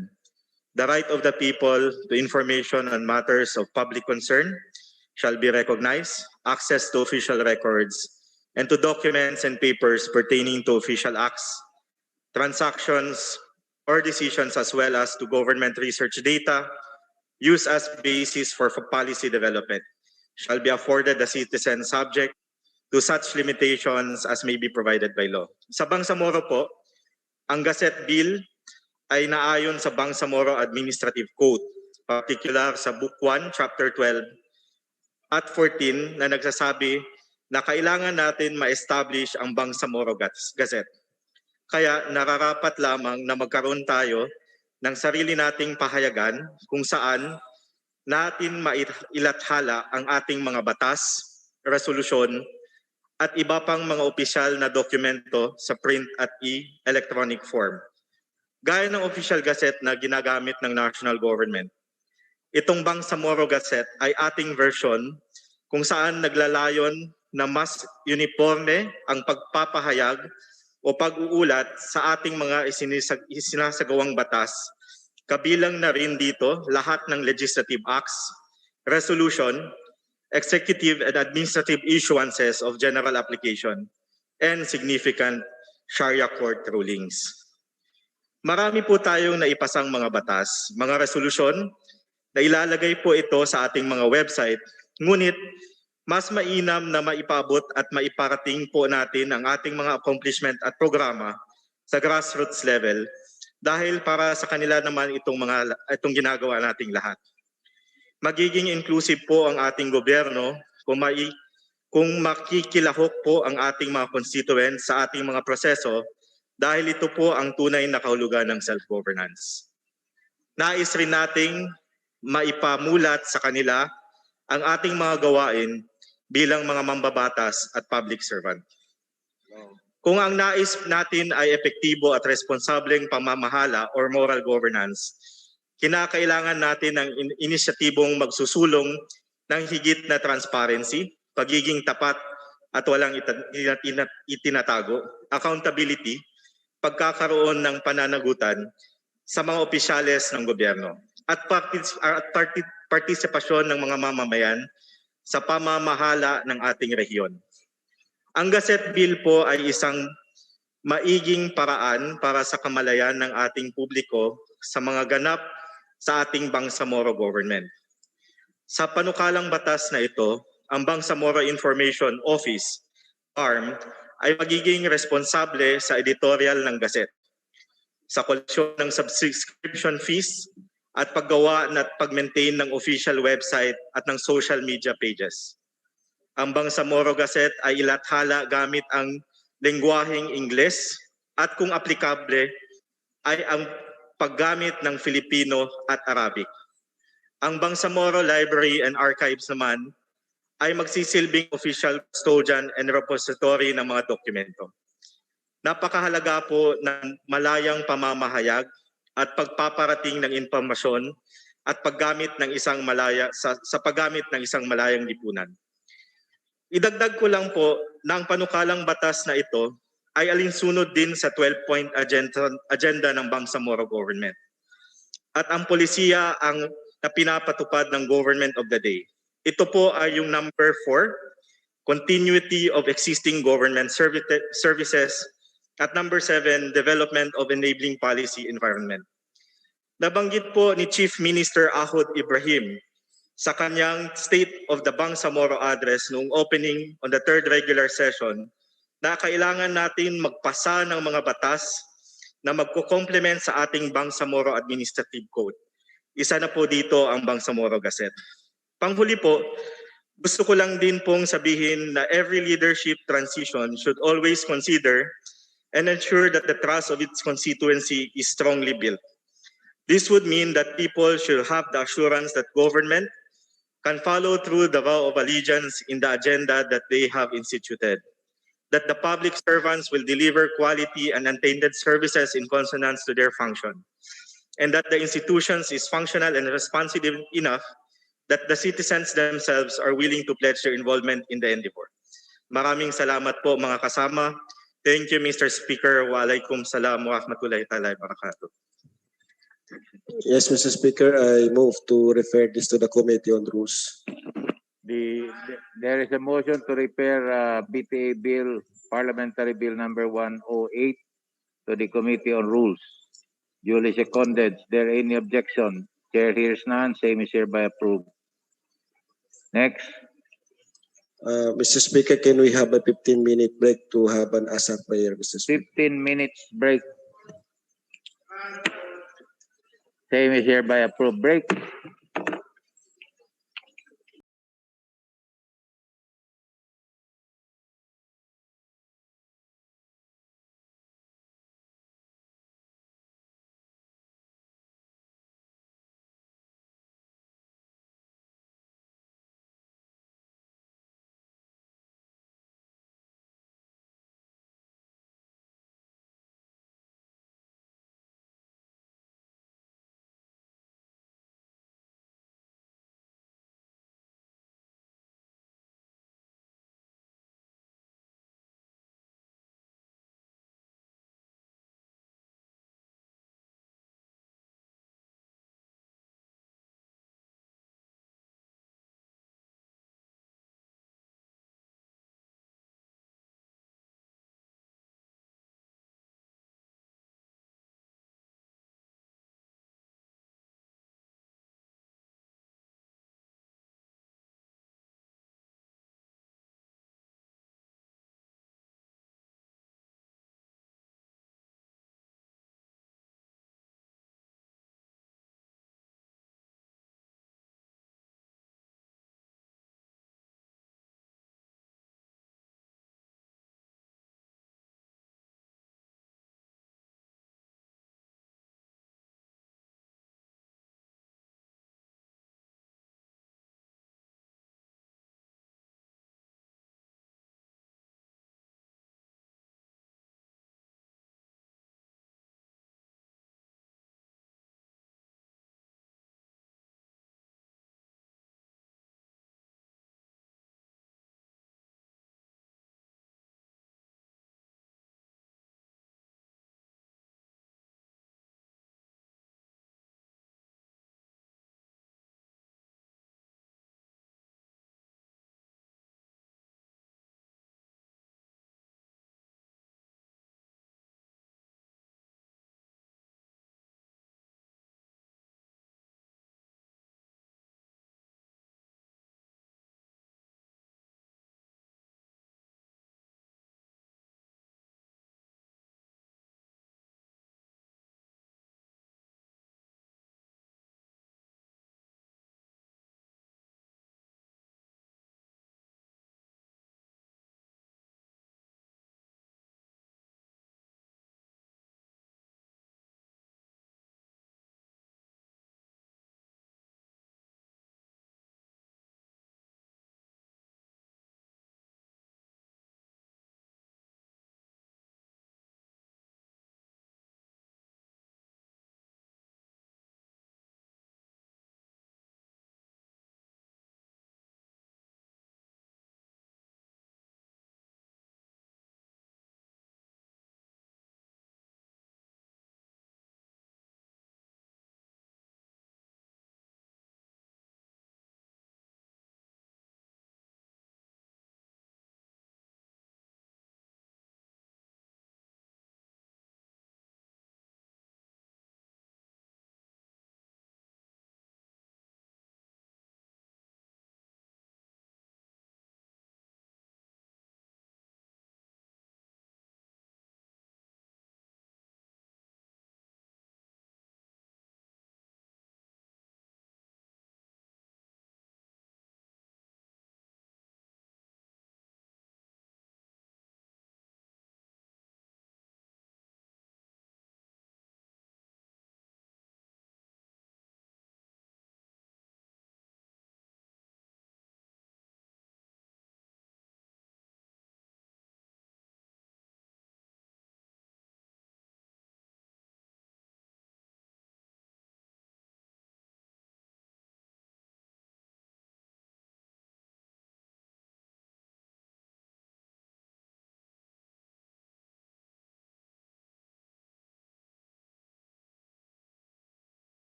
The right of the people to information on matters of public concern shall be recognized, access to official records, and to documents and papers pertaining to official acts, transactions, or decisions, as well as to government research data used as basis for policy development, shall be afforded the citizen subject to such limitations as may be provided by law. Sa Bangsamoro po, ang Gazette Bill ay naayon sa Bangsamoro Administrative Code, particular sa Book 1, Chapter 12 at 14 na nagsasabi na kailangan natin ma-establish ang Bangsamoro Gazette. Kaya nararapat lamang na magkaroon tayo ng sarili nating pahayagan kung saan natin mailathala ang ating mga batas, resolusyon, at iba pang mga opisyal na dokumento sa print at electronic form. Gaya ng official gazette na ginagamit ng national government, itong Bangsamoro Gazette ay ating version kung saan naglalayon na mas uniforme ang pagpapahayag o pag-uulat sa ating mga isinasagawang batas. Kabilang na rin dito lahat ng legislative acts, resolution, executive and administrative issuances of general application, and significant Sharia court rulings. Marami po tayong naipasang mga batas, mga resolusyon na ilalagay po ito sa ating mga website. Ngunit mas mainam na maipabot at maiparating po natin ang ating mga accomplishment at programa sa grassroots level dahil para sa kanila naman itong ginagawa nating lahat. Magiging inclusive po ang ating gobyerno kung makikilahok po ang ating mga constituents sa ating mga proseso dahil ito po ang tunay na kahulugan ng self-governance. Nais rin nating maipamulat sa kanila ang ating mga gawain bilang mga mambabatas at public servant. Kung ang nais natin ay epektibo at responsableng pamamahala or moral governance, kinakailangan natin ng inisyatibong magsusulong ng higit na transparency, pagiging tapat at walang itinatago, accountability, pagkakaroon ng pananagutan sa mga opisyales ng gobyerno at partisipasyon ng mga mamamayan sa pamamahala ng ating rehiyon. Ang Gazette Bill po ay isang maiging paraan para sa kamalayan ng ating publiko sa mga ganap sa ating Bangsamoro government. Sa panukalang batas na ito, ang Bangsamoro Information Office, ARM, ay magiging responsable sa editorial ng Gazette, sa koleksyon ng subscription fees at paggawa at pag-maintain ng official website at ng social media pages. Ang Bangsamoro Gazette ay ilathala gamit ang lengguwaheng Ingles at kung aplikable ay ang paggamit ng Filipino at Arabic. Ang Bangsamoro Library and Archives naman ay magsisilbing official custodian and repository ng mga dokumento. Napakahalaga po ng malayang pamamahayag at pagpaparating ng impormasyon at paggamit ng isang sa paggamit ng isang malayang lipunan. Idagdag ko lang po na ang panukalang batas na ito ay alinsunod din sa 12-point agenda ng Bangsamoro government. At ang polisiya ang na pinapatupad ng government of the day. Ito po ay yung number 4, continuity of existing government services, at number 7, development of enabling policy environment. Nabanggit po ni Chief Minister Ahod Ibrahim sa kanyang State of the Bangsamoro address noong opening on the 3rd regular session na kailangan natin magpasa ng mga batas na magko-complement sa ating Bangsamoro Administrative Code. Isa na po dito ang Bangsamoro Gazette. Panghuli po, gusto ko lang din pong sabihin na every leadership transition should always consider and ensure that the trust of its constituency is strongly built. This would mean that people should have the assurance that government can follow through the vow of allegiance in the agenda that they have instituted, that the public servants will deliver quality and untainted services in consonance to their function, and that the institutions is functional and responsive enough that the citizens themselves are willing to pledge their involvement in the endeavor. Maraming salamat po mga kasama. Thank you, Mr. Speaker. Wa alaikum salam wa rahmatullahi ta'ala wa barakatuh. Yes, Mr. Speaker, I move to refer this to the Committee on Rules. There is a motion to repair BTA Bill, Parliamentary Bill number 108 to the Committee on Rules. Duly seconded. Is there any objection? Chair hears none. Same is hereby approved. Next. Mr. Speaker, can we have a 15-minute break to have an ASAP prayer, Mr. Speaker? 15 minutes break. Same is hereby approved. Break.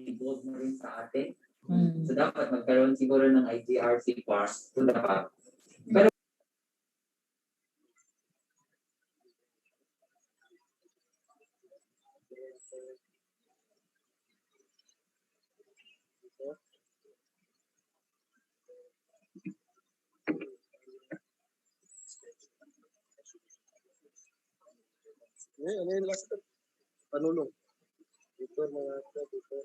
involved na rin sa atin. So dapat magkaroon siguro ng IGRC part to the fact. Pero Ano yung last step? Panulong. Ito mga ito.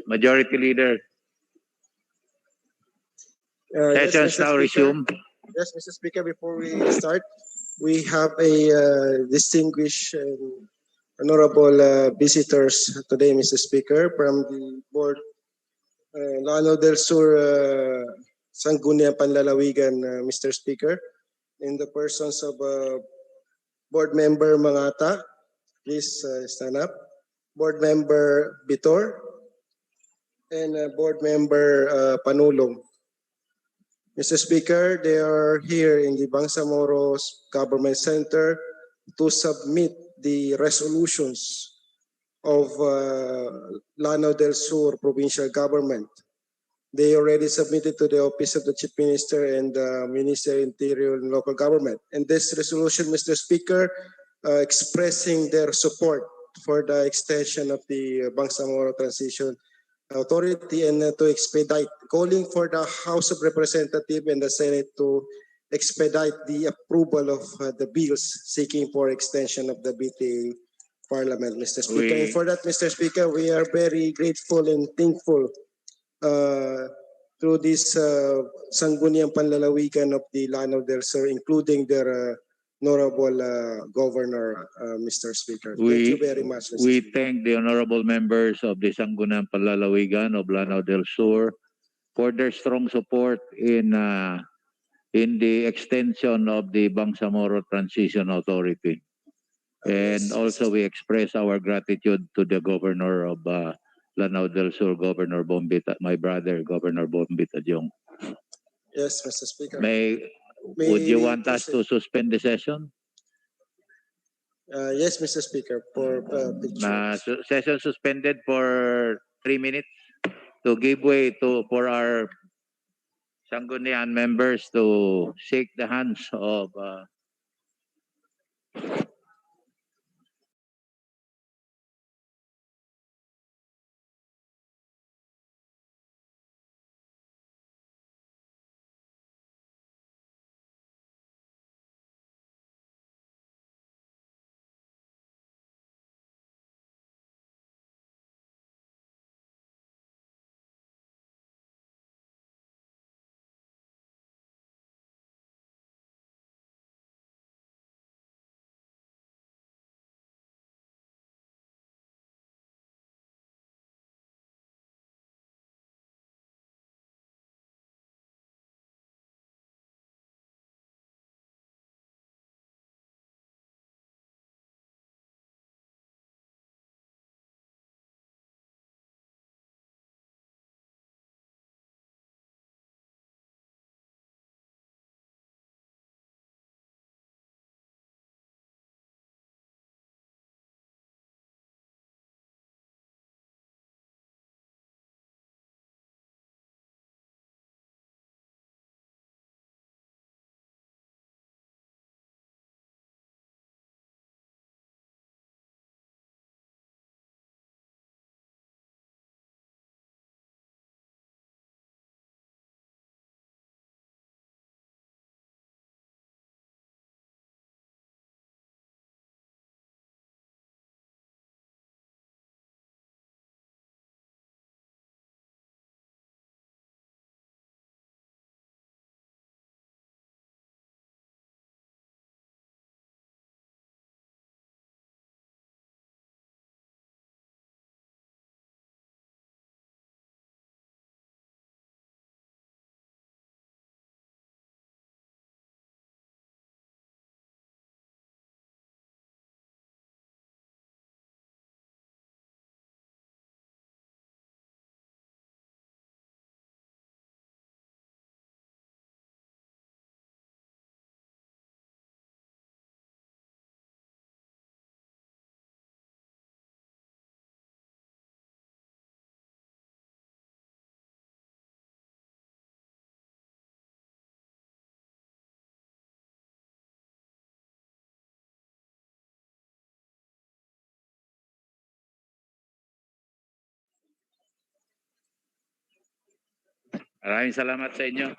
Majority Leader. Yes, Sessions Mr. now Speaker. resume. Yes, Mr. Speaker, before we start, we have a distinguished and honorable visitors today, Mr. Speaker, from the board, Lano del Sur, Sangguniang Panlalawigan, Mr. Speaker, in the persons of Board Member Mangata, please stand up, Board Member Bitor, and Board Member Panulong. Mr. Speaker, they are here in the Bangsamoro Government Center to submit the resolutions of Lanao del Sur Provincial Government. They already submitted to the Office of the Chief Minister and the Minister of Interior and Local Government. And this resolution, Mr. Speaker, expressing their support for the extension of the Bangsamoro Transition Authority and to expedite, calling for the House of Representatives and the Senate to expedite the approval of the bills seeking for extension of the BTA Parliament, Mr. Speaker. And for that, Mr. Speaker, we are very grateful and thankful through this Sangguniang Panlalawigan of the Lanao del Sur, including their honorable governor, Mr. Speaker. Thank you very much, Mr. We Speaker. thank the honorable members of the Sangguniang Panlalawigan of Lanao del Sur for their strong support in the extension of the Bangsamoro Transition Authority. And also we express our gratitude to the governor of Lanao del Sur, Governor Bombita, my brother, Governor Bombita Jong. Yes, Mr. Speaker. Would you want us to suspend the session? Yes, Mr. Speaker, for pictures. Session suspended for 3 minutes to give way for our Sangguniang members to shake the hands of Maraming salamat sa inyo.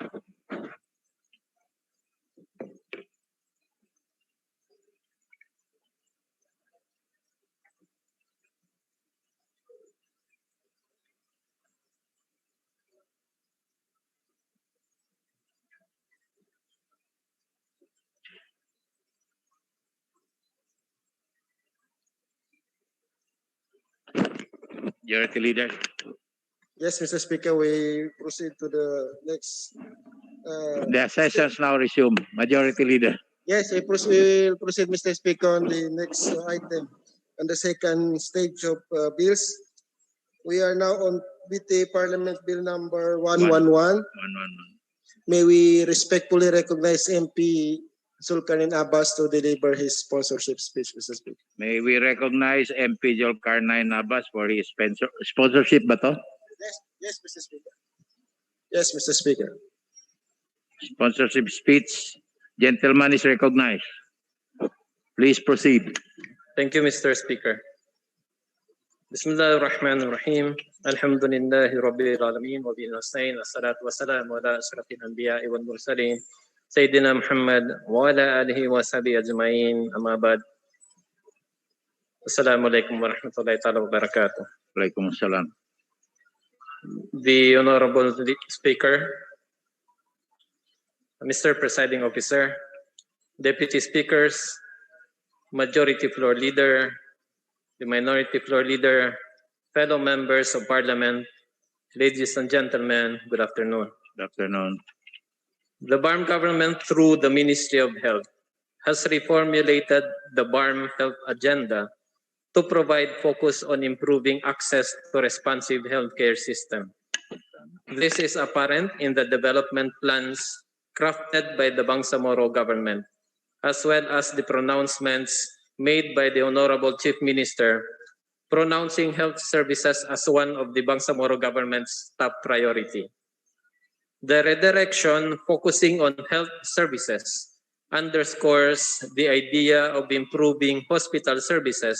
Majority Leader. Yes, Mr. Speaker, we proceed to the next. The sessions now resume. Majority Leader. Yes, we will proceed, Mr. Speaker, on the next item, on the second stage of bills. We are now on BTA Parliament Bill number 111. May we respectfully recognize MP Zulkarnain Abbas to deliver his sponsorship speech, Mr. Speaker. May we recognize MP Zulkarnain Abbas for his sponsorship ba to? Yes, Mr. Speaker. Yes, Mr. Speaker. Sponsorship speech. Gentleman is recognized. Please proceed. Thank you, Mr. Speaker. Bismillahirrahmanirrahim. Alhamdulillahi Rabbil Alamin. Wa bihi nasta'in. Assalatu wassalamu ala asyrafil anbiya'i wal mursalin. Sayyidina Muhammad wa ala alihi wa sahbihi ajma'in. Amma ba'd. Assalamualaikum warahmatullahi ta'ala wabarakatuh. Waalaikumsalam. The Honorable Speaker, Mr. Presiding Officer, Deputy Speakers, Majority Floor Leader, the Minority Floor Leader, fellow members of Parliament, ladies and gentlemen, good afternoon. Good afternoon. The BARM government, through the Ministry of Health, has reformulated the BARM Health Agenda to provide focus on improving access to responsive healthcare system. This is apparent in the development plans crafted by the Bangsamoro government, as well as the pronouncements made by the Honorable Chief Minister, pronouncing health services as one of the Bangsamoro government's top priority. The redirection focusing on health services underscores the idea of improving hospital services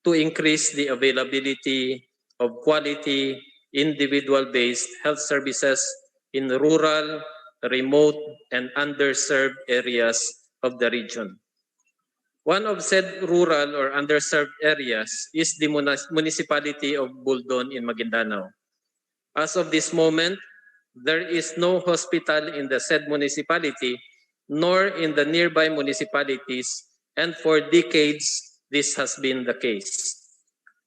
to increase the availability of quality, individual-based health services in rural, remote, and underserved areas of the region. One of said rural or underserved areas is the municipality of Buldon in Maguindanao. As of this moment, there is no hospital in the said municipality nor in the nearby municipalities, and for decades this has been the case.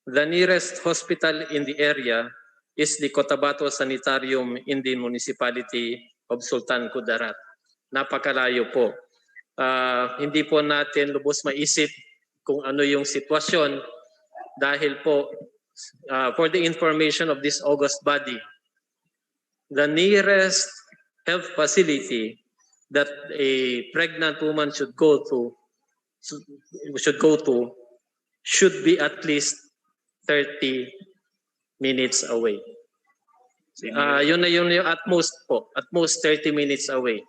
The nearest hospital in the area is the Cotabato Sanitarium in the municipality of Sultan Kudarat. Napakalayo po. Hindi po natin lubos maisip kung ano yung sitwasyon dahil po for the information of this august body, the nearest health facility that a pregnant woman should go to should be at least 30 minutes away. Yun na yun yung at most 30 minutes away.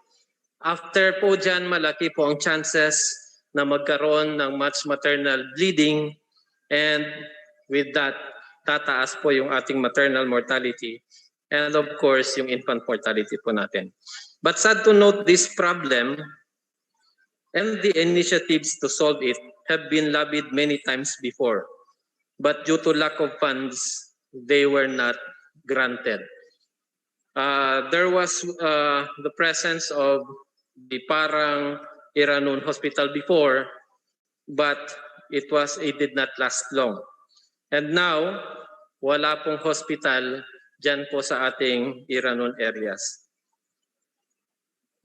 After po dyan, malaki po ang chances na magkaroon ng much maternal bleeding, and with that, tataas po yung ating maternal mortality and of course yung infant mortality po natin. But sad to note, this problem and the initiatives to solve it have been lobbied many times before, but due to lack of funds, they were not granted. There was the presence of the Parang Iranon Hospital before, but it did not last long. And now, wala pong hospital dyan po sa ating Iranon areas.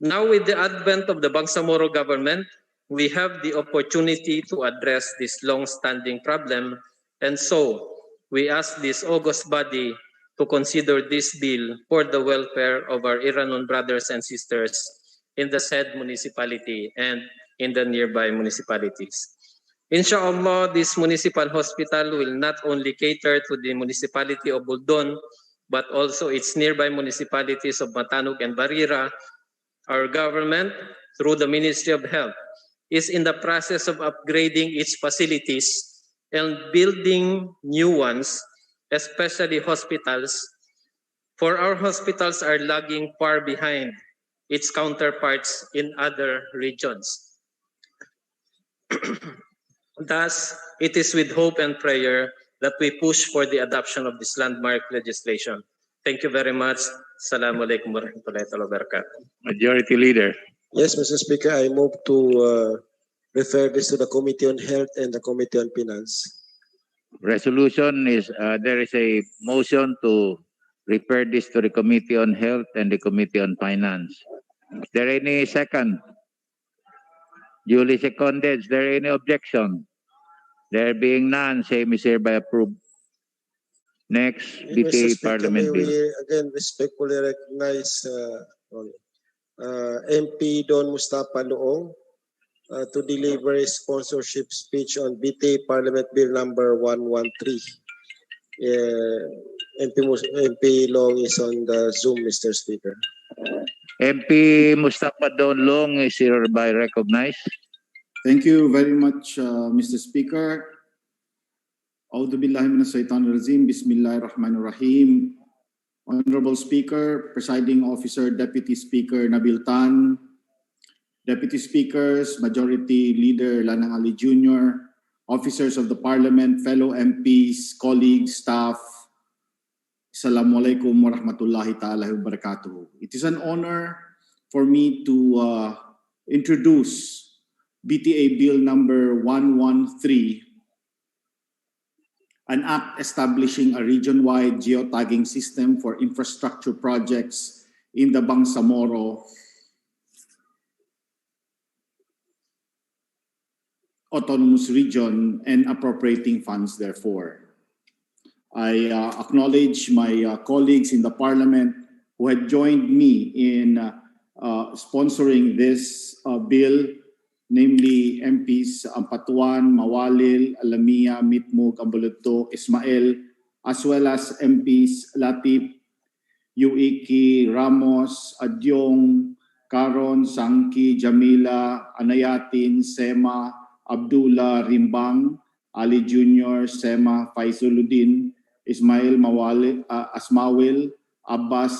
Now, with the advent of the Bangsamoro government, we have the opportunity to address this long-standing problem, and so we ask this august body to consider this bill for the welfare of our Iranon brothers and sisters in the said municipality and in the nearby municipalities. Inshallah, this municipal hospital will not only cater to the municipality of Buldon, but also its nearby municipalities of Matanog and Barira. Our government, through the Ministry of Health, is in the process of upgrading its facilities and building new ones, especially hospitals, For our hospitals are lagging far behind its counterparts in other regions. Thus, it is with hope and prayer that we push for the adoption of this landmark legislation. Thank you very much. Assalamu alaikum warahmatullahi wabarakatuh. Majority Leader. Yes, Mr. Speaker, I move to refer this to the Committee on Health and the Committee on Finance. Resolution is, there is a motion to refer this to the Committee on Health and the Committee on Finance. Is there any second? Duly seconded. Is there any objection? There being none, same is hereby approved. Next, Mr. BTA Speaker, Parliament may we Bill. again respectfully recognize MP Don Mustafa Loong to deliver a sponsorship speech on BTA Parliament Bill number 113. MP Long is on the Zoom, Mr. Speaker. MP Mustafa Don Long is hereby recognized. Thank you very much, Mr. Speaker. A'udhu billahi minash shaitanir rajim. Bismillahirrahmanirrahim. Honorable Speaker, Presiding Officer, Deputy Speaker Nabil Tan, Deputy Speakers, Majority Leader Lanang Ali Jr., Officers of the Parliament, fellow MPs, colleagues, staff, Assalamualaikum warahmatullahi ta'ala wabarakatuh. It is an honor for me to introduce BTA Bill number 113, an act establishing a region-wide geotagging system for infrastructure projects in the Bangsamoro Autonomous Region and appropriating funds therefore. I acknowledge my colleagues in the Parliament who had joined me in sponsoring this bill, namely MPs Ampatuan, Mawalil, Alamia, Mitmug, Ambulito, Ismael, as well as MPs Latif, Yuiki, Ramos, Adyong, Karon, Sangki, Jamila, Anayatin, Sema, Abdullah, Rimbang, Ali Jr., Sema, Faisuluddin, Ismail, Mawalil, Asmawil, Abbas,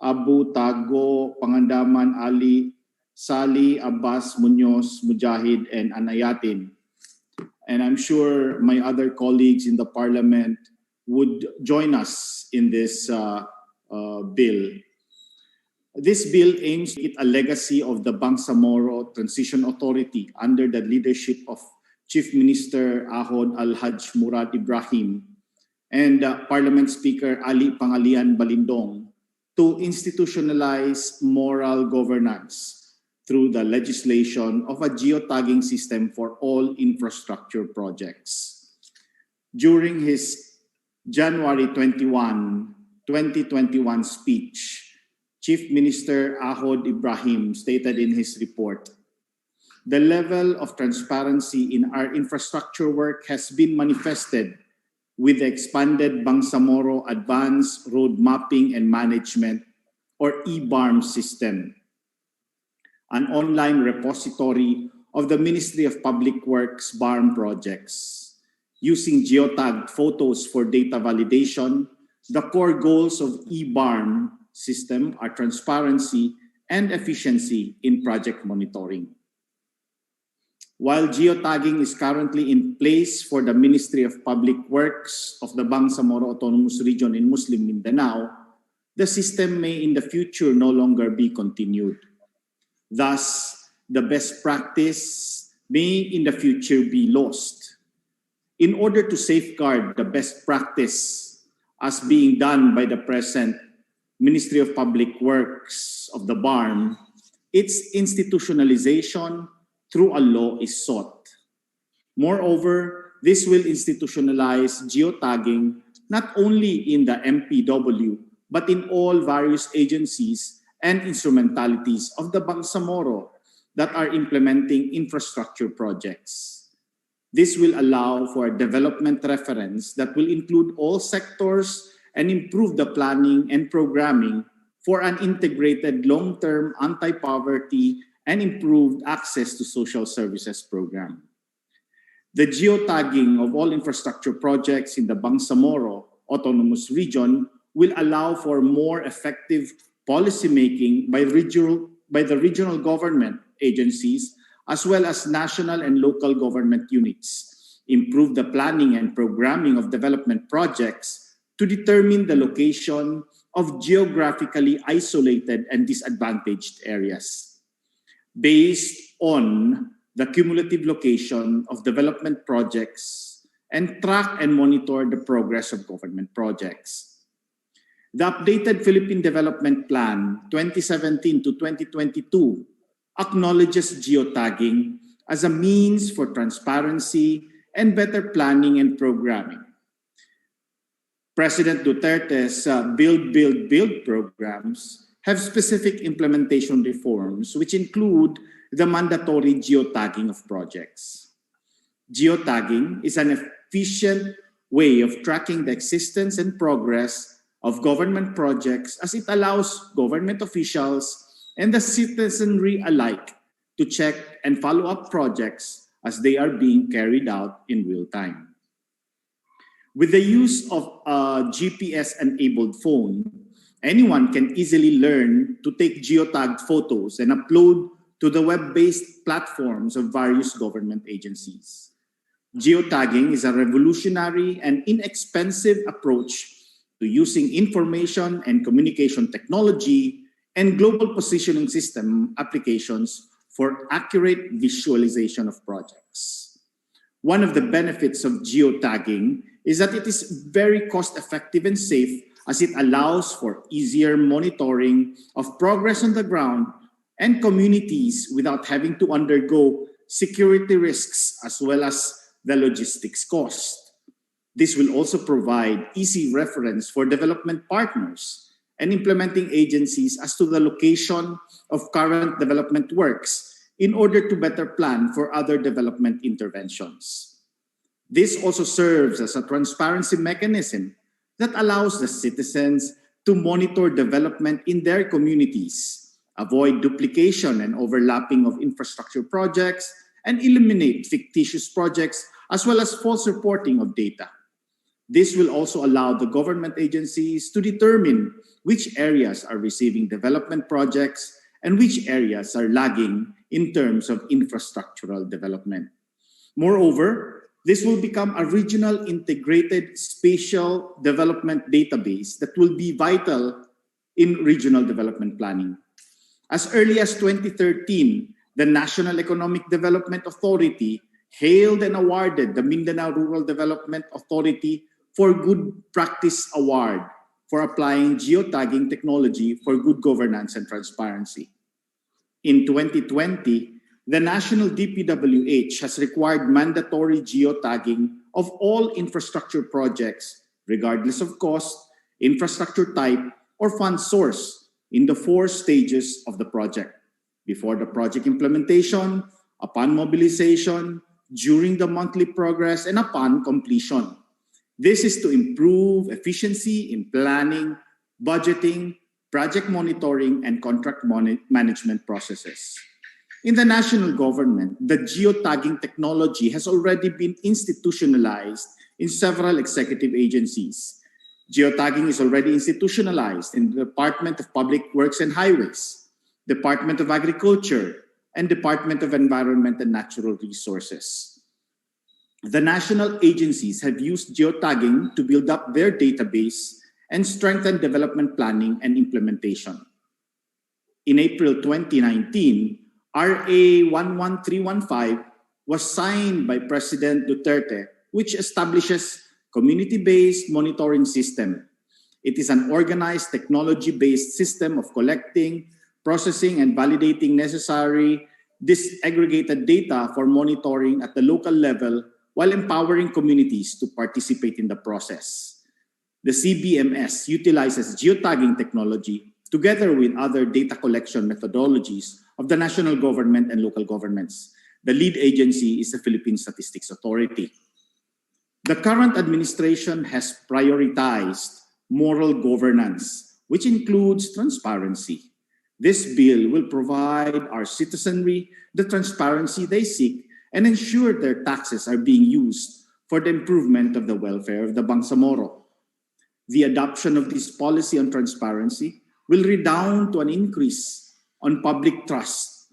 Abu, Tago, Pangandaman, Ali, Sali, Abbas, Munoz, Mujahid, and Anayatin. And I'm sure my other colleagues in the Parliament would join us in this bill. This bill aims to create a legacy of the Bangsamoro Transition Authority under the leadership of Chief Minister Ahod Al-Haj Murad Ibrahim and Parliament Speaker Ali Pangalian Balindong to institutionalize moral governance through the legislation of a geotagging system for all infrastructure projects. During his January 21, 2021 speech, Chief Minister Ahod Ibrahim stated in his report, "The level of transparency in our infrastructure work has been manifested with the expanded Bangsamoro Advanced Road Mapping and Management or EBARM system, an online repository of the Ministry of Public Works BARM projects. Using geotagged photos for data validation, the core goals of eBARM system are transparency and efficiency in project monitoring. While geotagging is currently in place for the Ministry of Public Works of the Bangsamoro Autonomous Region in Muslim Mindanao, the system may in the future no longer be continued. Thus, the best practice may in the future be lost. In order to safeguard the best practice as being done by the present Ministry of Public Works of the BARM, its institutionalization through a law is sought. Moreover, this will institutionalize geotagging not only in the MPW, but in all various agencies and instrumentalities of the Bangsamoro that are implementing infrastructure projects. This will allow for a development reference that will include all sectors and improve the planning and programming for an integrated long-term anti-poverty and improved access to social services program. The geotagging of all infrastructure projects in the Bangsamoro Autonomous Region will allow for more effective policymaking by the regional government agencies as well as national and local government units, improve the planning and programming of development projects to determine the location of geographically isolated and disadvantaged areas. Based on the cumulative location of development projects and track and monitor the progress of government projects. The updated Philippine Development Plan 2017 to 2022 acknowledges geotagging as a means for transparency and better planning and programming. President Duterte's Build, Build, Build programs have specific implementation reforms which include the mandatory geotagging of projects. Geotagging is an efficient way of tracking the existence and progress of government projects as it allows government officials and the citizenry alike to check and follow up projects as they are being carried out in real time. With the use of a GPS-enabled phone, anyone can easily learn to take geotagged photos and upload to the web-based platforms of various government agencies. Geotagging is a revolutionary and inexpensive approach to using information and communication technology and global positioning system applications for accurate visualization of projects. One of the benefits of geotagging is that it is very cost-effective and safe as it allows for easier monitoring of progress on the ground and communities without having to undergo security risks as well as the logistics cost. This will also provide easy reference for development partners and implementing agencies as to the location of current development works in order to better plan for other development interventions. This also serves as a transparency mechanism that allows the citizens to monitor development in their communities, avoid duplication and overlapping of infrastructure projects, and eliminate fictitious projects as well as false reporting of data. This will also allow the government agencies to determine which areas are receiving development projects and which areas are lagging in terms of infrastructural development. Moreover, this will become a regional integrated spatial development database that will be vital in regional development planning. As early as 2013, the National Economic Development Authority hailed and awarded the Mindanao Rural Development Authority for Good Practice Award for applying geotagging technology for good governance and transparency. In 2020, the National DPWH has required mandatory geotagging of all infrastructure projects, regardless of cost, infrastructure type, or fund source, in the 4 stages of the project: before the project implementation, upon mobilization, during the monthly progress, and upon completion. This is to improve efficiency in planning, budgeting, project monitoring, and contract management processes. In the national government, the geotagging technology has already been institutionalized in several executive agencies. Geotagging is already institutionalized in the Department of Public Works and Highways, Department of Agriculture, and Department of Environment and Natural Resources. The national agencies have used geotagging to build up their database and strengthen development planning and implementation. In April 2019, RA 11315 was signed by President Duterte, which establishes community-based monitoring system. It is an organized technology-based system of collecting, processing, and validating necessary disaggregated data for monitoring at the local level while empowering communities to participate in the process. The CBMS utilizes geotagging technology together with other data collection methodologies of the national government and local governments. The lead agency is the Philippine Statistics Authority. The current administration has prioritized moral governance, which includes transparency. This bill will provide our citizenry the transparency they seek and ensure their taxes are being used for the improvement of the welfare of the Bangsamoro. The adoption of this policy on transparency will redound to an increase on public trust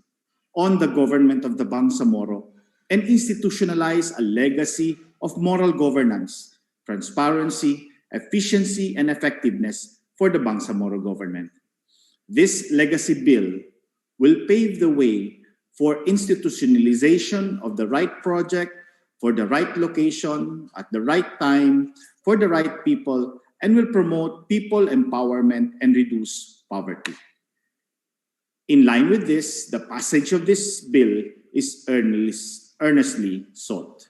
on the government of the Bangsamoro and institutionalize a legacy of moral governance, transparency, efficiency, and effectiveness for the Bangsamoro government. This legacy bill will pave the way for institutionalization of the right project for the right location at the right time for the right people, and will promote people empowerment and reduce poverty. In line with this, the passage of this bill is earnestly sought.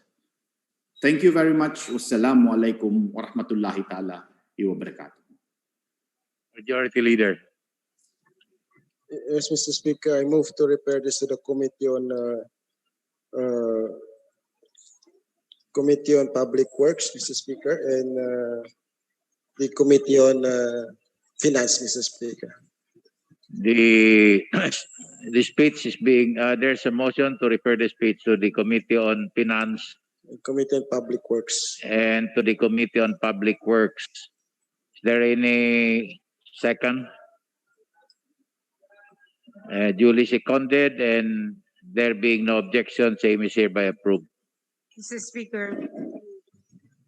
Thank you very much. Wassalamu alaikum wa rahmatullahi ta'ala wa barakatuh. Majority Leader. Yes, Mr. Speaker, I move to refer this to the Committee on Public Works, Mr. Speaker, and the Committee on Finance, Mr. Speaker. The speech is being, there's a motion to refer the speech to the Committee on Finance. Committee on Public Works. And to the Committee on Public Works. Is there any second? Duly seconded, and there being no objection, same is hereby approved. Mr. Speaker.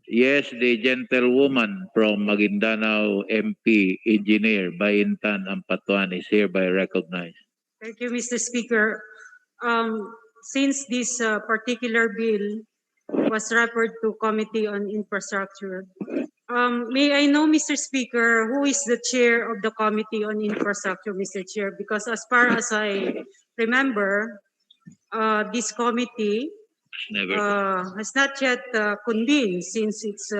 Yes, the gentlewoman from Maguindanao MP, Engineer Bayintan Ampatuan, is hereby recognized. Thank you, Mr. Speaker. Since this particular bill was referred to Committee on Infrastructure, may I know, Mr. Speaker, who is the chair of the Committee on Infrastructure, Mr. Chair? Because as far as I remember, this committee has not yet convened since its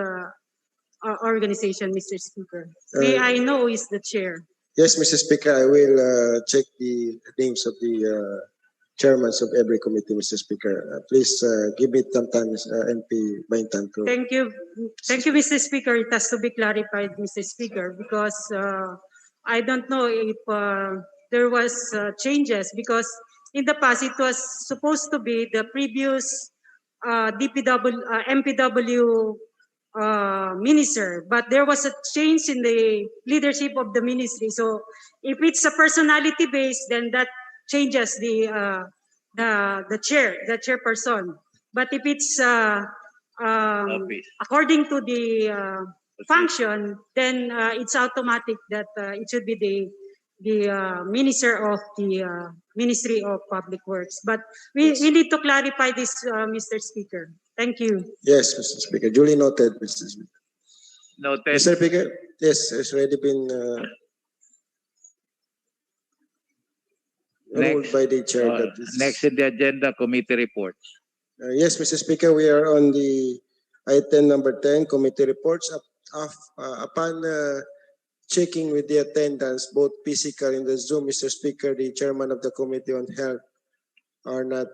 organization, Mr. Speaker. May I know who is the chair? Yes, Mr. Speaker, I will check the names of the chairmen of every committee, Mr. Speaker. Please give me some time, MP Baintan. Thank you. Thank you, Mr. Speaker. It has to be clarified, Mr. Speaker, because I don't know if there was changes, because in the past it was supposed to be the previous MPW minister, but there was a change in the leadership of the ministry. So if it's a personality based, then that changes the chairperson. But if it's according to the function, then it's automatic that it should be the minister of the Ministry of Public Works. But we need to clarify this, Mr. Speaker. Thank you. Yes, Mr. Speaker. Duly noted, Mr. Speaker. Noted. Mr. Speaker, yes, it's already been ruled by the chair. Next in the agenda, committee reports. Yes, Mr. Speaker, we are on the item number 10, committee reports. Upon checking with the attendance, both physical in the Zoom, Mr. Speaker, the chairman of the Committee on Health are not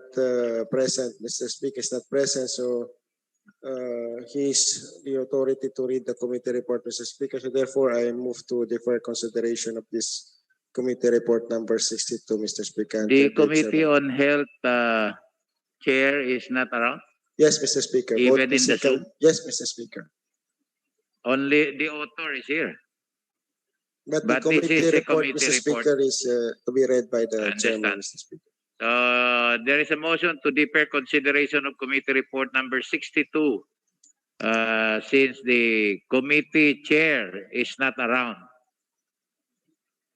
present. Mr. Speaker is not present, so he's the authority to read the committee report, Mr. Speaker. So therefore, I move to defer consideration of this committee report number 62, Mr. Speaker. The Committee on Health chair is not around? Yes, Mr. Speaker. Even in the Zoom? Yes, Mr. Speaker. Only the author is here. But the committee report, Mr. Speaker, is to be read by the chairman, Mr. Speaker. There is a motion to defer consideration of committee report number 62 since the committee chair is not around.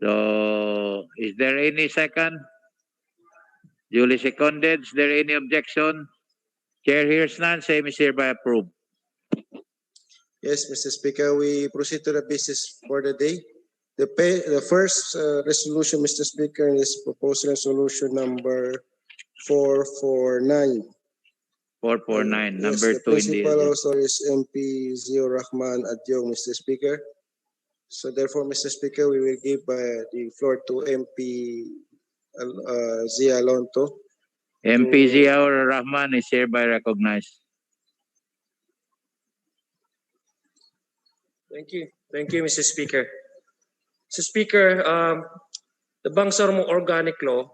So, is there any second? Duly seconded. Is there any objection? Chair hears none. Same is hereby approved. Yes, Mr. Speaker, we proceed to the business for the day. The first resolution, Mr. Speaker, is proposed resolution number 449. 449, number 2 in the the principal agenda. author is MP Zio Rahman Adyong, Mr. Speaker. So therefore, Mr. Speaker, we will give the floor to MP Zia Alonto. MP Zia Rahman is hereby recognized. Thank you. Thank you, Mr. Speaker. Mr. Speaker, the Bangsamoro Organic Law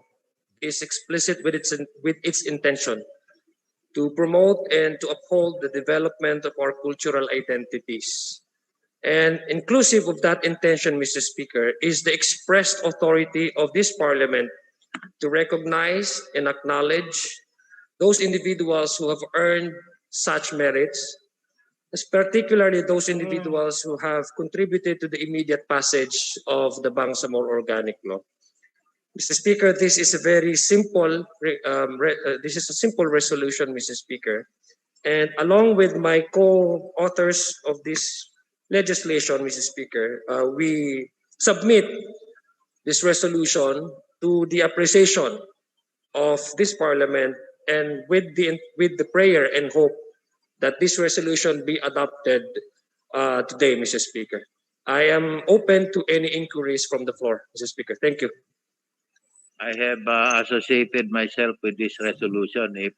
is explicit with its intention to promote and to uphold the development of our cultural identities And inclusive of that intention, Mr. Speaker, is the expressed authority of this Parliament to recognize and acknowledge those individuals who have earned such merits, particularly those individuals who have contributed to the immediate passage of the Bangsamoro Organic Law. Mr. Speaker, this is a very simple, this is a simple resolution, Mr. Speaker. And along with my co-authors of this legislation, Mr. Speaker, we submit this resolution to the appreciation of this Parliament, and with the prayer and hope that this resolution be adopted today, Mr. Speaker. I am open to any inquiries from the floor, Mr. Speaker. Thank you. I have associated myself with this resolution. If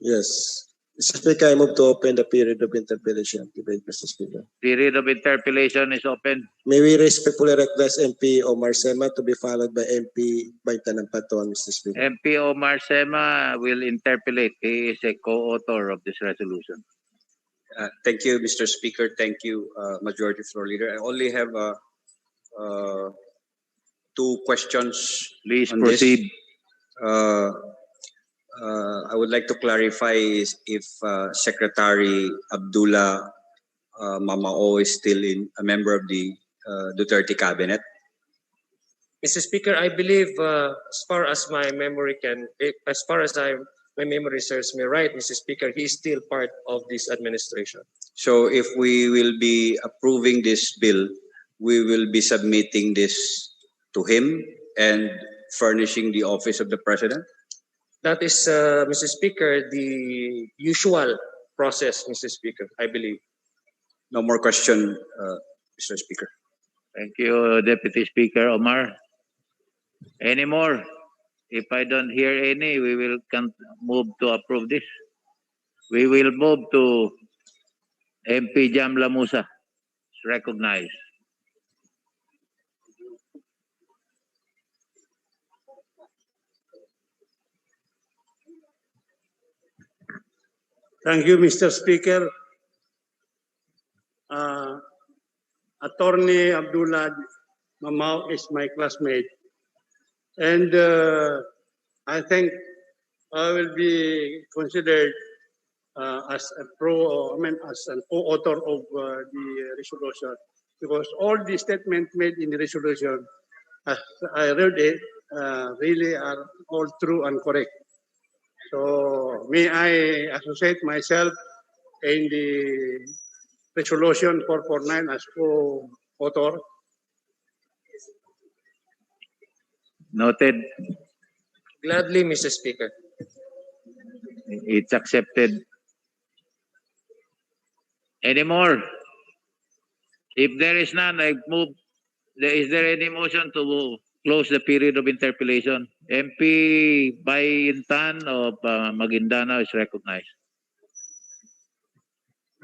Yes. Mr. Speaker, I move to open the period of interpellation debate, Mr. Speaker. period of interpellation is open, May we respectfully request MP Omar Sema to be followed by MP Baitanan Patuan, Mr. Speaker. MP Omar Sema will interpellate. He is a co-author of this resolution. Thank you, Mr. Speaker. Thank you, Majority Floor Leader. I only have two questions. Please on proceed. This. I would like to clarify if Secretary Abdullah Mamao is still a member of the Duterte cabinet. Mr. Speaker, I believe as far as my memory my memory serves me right, Mr. Speaker, he is still part of this administration. So if we will be approving this bill, we will be submitting this to him and furnishing the office of the President? That is, Mr. Speaker, the usual process, Mr. Speaker, I believe. No more question, Mr. Speaker. Thank you, Deputy Speaker Omar. Any more? If I don't hear any, we will move to approve this. We will move to MP Jam Lamusa. Recognized. Thank you, Mr. Speaker. Attorney Abdullah Mamao is my classmate. And I think I will be considered as an co-author of the resolution, because all the statements made in the resolution, as I read it, really are all true and correct. So may I associate myself in the resolution 449 as co-author? Noted. Gladly, Mr. Speaker. It's accepted. Any more? If there is none, I move. Is there any motion to close the period of interpellation? MP Bayintan of Maguindanao is recognized.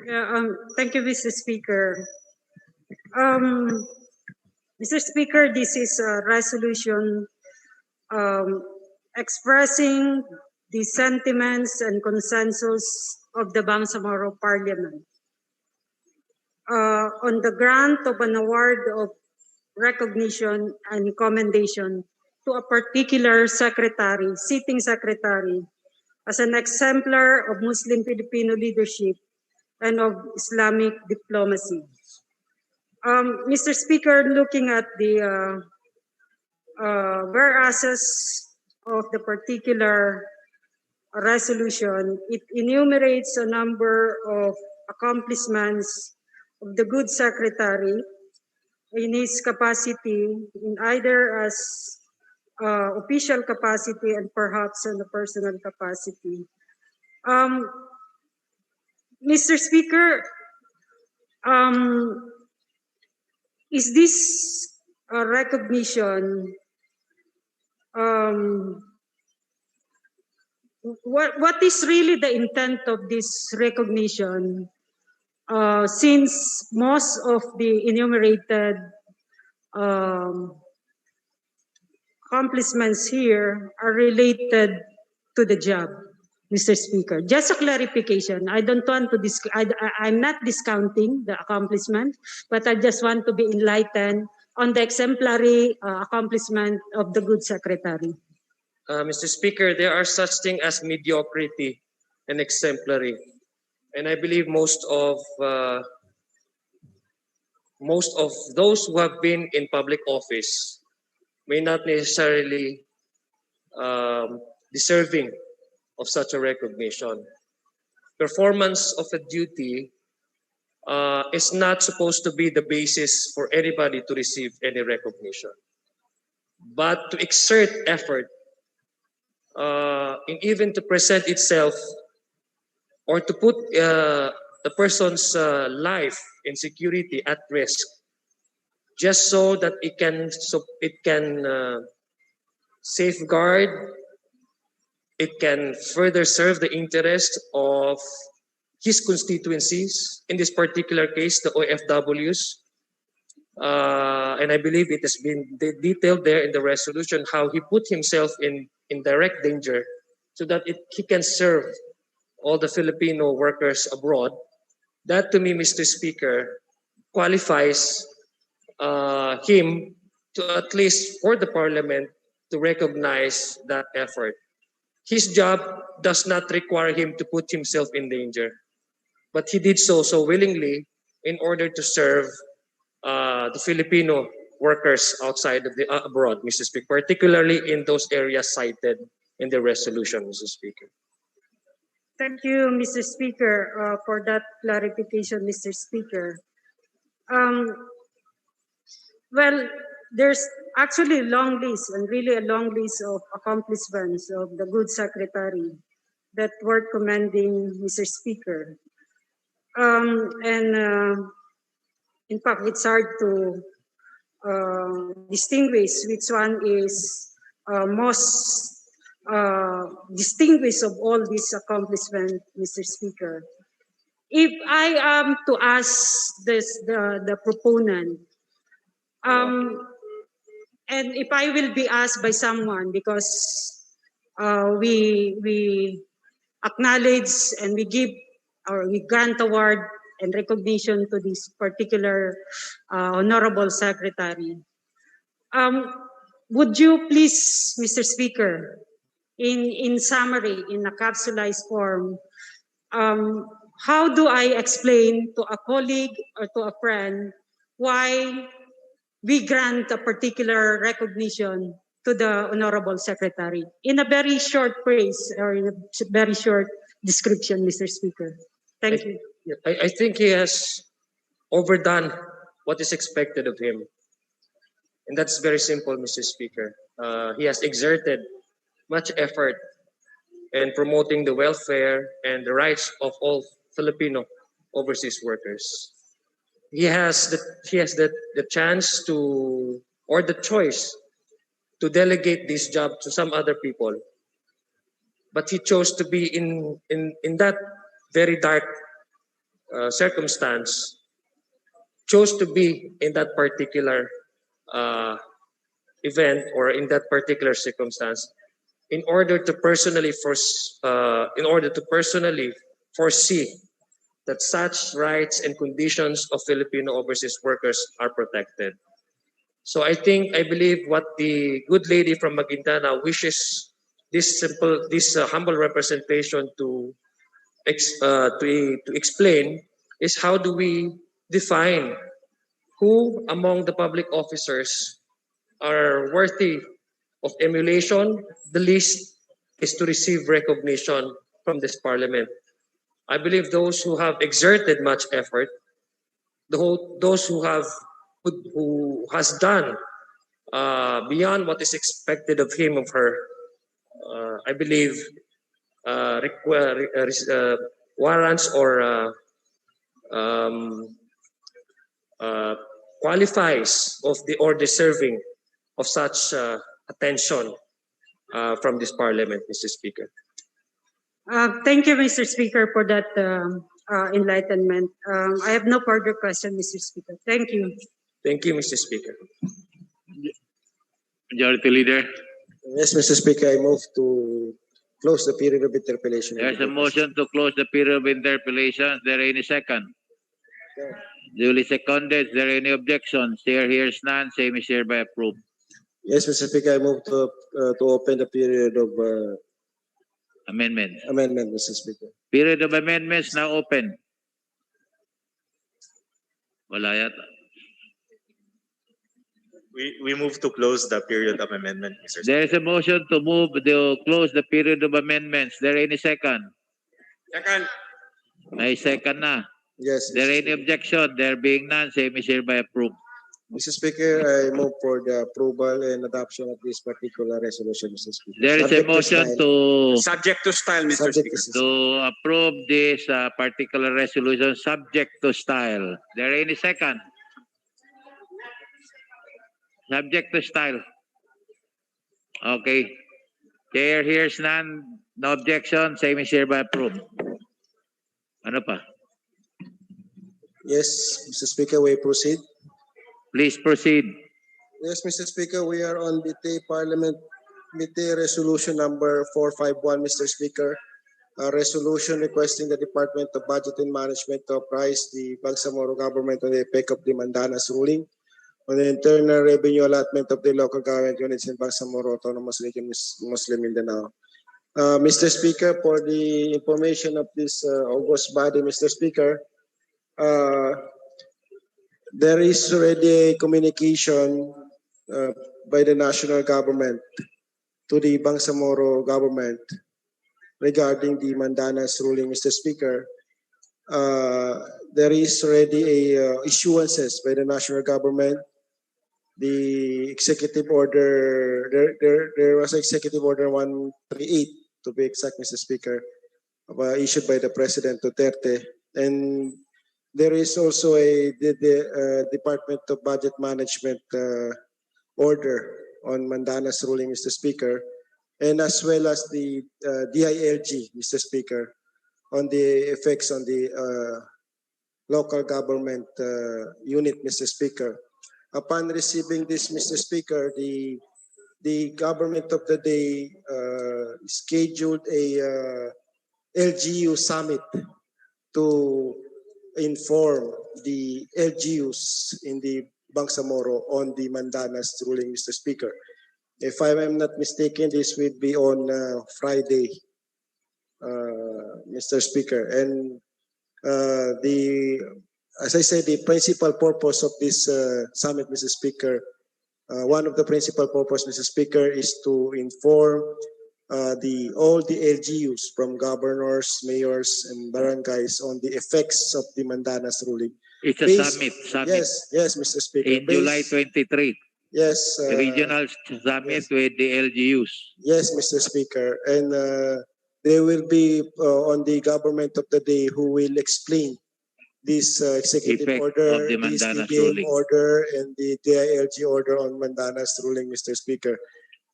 Yeah, thank you, Mr. Speaker. Mr. Speaker, this is a resolution expressing the sentiments and consensus of the Bangsamoro Parliament on the grant of an award of recognition and commendation to a particular secretary, sitting secretary, as an exemplar of Muslim Filipino leadership and of Islamic diplomacy. Mr. Speaker, looking at the whereases of the particular resolution, it enumerates a number of accomplishments of the good secretary in his capacity, in either as official capacity and perhaps in a personal capacity. Mr. Speaker, is this a recognition? What is really the intent of this recognition? Since most of the enumerated accomplishments here are related to the job. Mr. Speaker. Just a clarification. I don't want to I'm not discounting the accomplishment, but I just want to be enlightened on the exemplary accomplishment of the good secretary. Mr. Speaker, there are such things as mediocrity and exemplary. And I believe most of those who have been in public office may not necessarily deserving of such a recognition. Performance of a duty is not supposed to be the basis for anybody to receive any recognition. But to exert effort and even to present itself or to put the person's life and security at risk just so that it can safeguard, it can further serve the interest of his constituencies, in this particular case, the OFWs. And I believe it has been detailed there in the resolution how he put himself in direct danger so that he can serve all the Filipino workers abroad. That to me, Mr. Speaker, qualifies him to at least for the parliament to recognize that effort. His job does not require him to put himself in danger, but he did so willingly in order to serve the Filipino workers outside of the abroad, Mr. Speaker, particularly in those areas cited in the resolution, Mr. Speaker. Thank you, Mr. Speaker, for that clarification, Mr. Speaker. Well, there's actually a long list, and really a long list of accomplishments of the good secretary that worth commending, Mr. Speaker. In fact, it's hard to distinguish which one is most distinguished of all these accomplishments, Mr. Speaker. If I am to ask the proponent, and if I will be asked by someone, because we acknowledge and we give or we grant award and recognition to this particular honorable secretary. Would you please, Mr. Speaker, in summary, in a capsulized form, how do I explain to a colleague or to a friend why we grant a particular recognition to the honorable secretary? In a very short phrase or in a very short description, Mr. Speaker. Thank you. I think he has overdone what is expected of him. And that's very simple, Mr. Speaker. He has exerted much effort in promoting the welfare and the rights of all Filipino overseas workers. He has the chance to, or the choice to delegate this job to some other people. But he chose to be in that very dark circumstance, chose to be in that particular event or in that particular circumstance in order to personally foresee that such rights and conditions of Filipino overseas workers are protected. So I believe what the good lady from Maguindana wishes this humble representation to explain is how do we define who among the public officers are worthy of emulation. The least is to receive recognition from this parliament. I believe those who have exerted much effort, those who has done beyond what is expected of him, of her, I believe warrants or qualifies or deserving of such attention from this parliament, Mr. Speaker. Thank you, Mr. Speaker, for that enlightenment. I have no further question, Mr. Speaker. Thank you. Thank you, Mr. Speaker. Majority Leader. Yes, Mr. Speaker, I move to close the period of interpellation. There's a motion to close the period of interpellation. Is there any second? Duly seconded. Is there any objections? Chair hears none. Same is hereby approved. Yes, Mr. Speaker, I move to open the period of Amendments. amendment, Mr. Speaker. Period of amendments now open. Wala yata. We move to close the period of amendment, Mr. Speaker. There is a motion to move to close the period of amendments. Is there any second? Second. May second na. Yes. Is there Mr. any Speaker. objection? There being none, same is hereby approved. Mr. Speaker, I move for the approval and adoption of this particular resolution, Mr. Speaker. There is a motion to Subject to style, Mr. Subject Speaker. to approve this particular resolution subject to style. There any second? Subject to style. Okay. Chair hears none. No objection. Same is hereby approved. Ano pa? Yes, Mr. Speaker, we proceed. Please proceed. Yes, Mr. Speaker, we are on BT Parliament BT Resolution number 451, Mr. Speaker. A resolution requesting the Department of Budget and Management to apprise the Bangsamoro government on the effect of the Mandanas ruling on the internal revenue allotment of the local government units in Bangsamoro Autonomous Region, Muslim Mindanao. Mr. Speaker, for the information of this august body, Mr. Speaker, there is already a communication by the national government to the Bangsamoro government regarding the Mandanas ruling, Mr. Speaker. There is already a issuances by the national government. The executive order, there was executive order 138 to be exact, Mr. Speaker, issued by the President Duterte, and there is also a the Department of Budget Management order on Mandanas ruling, Mr. Speaker, and as well as the DILG, Mr. Speaker, on the effects on the local government unit, Mr. Speaker. Upon receiving this, Mr. Speaker, the government of the day scheduled a LGU summit to inform the LGUs in the Bangsamoro on the Mandanas ruling, Mr. Speaker. If I am not mistaken, this will be on Friday, Mr. Speaker. And as I said, the principal purpose of this summit, Mr. Speaker, one of the principal purpose, Mr. Speaker, is to inform all the LGUs from governors, mayors, and barangays on the effects of the Mandanas ruling. It's a summit. Yes, Mr. Speaker. In July 23. Yes. Regional summit with the LGUs. Yes, Mr. Speaker. And there will be on the government of the day who will explain this executive Effect order, of the this Mandanas DBM ruling. order, and the DILG order on Mandanas ruling, Mr. Speaker.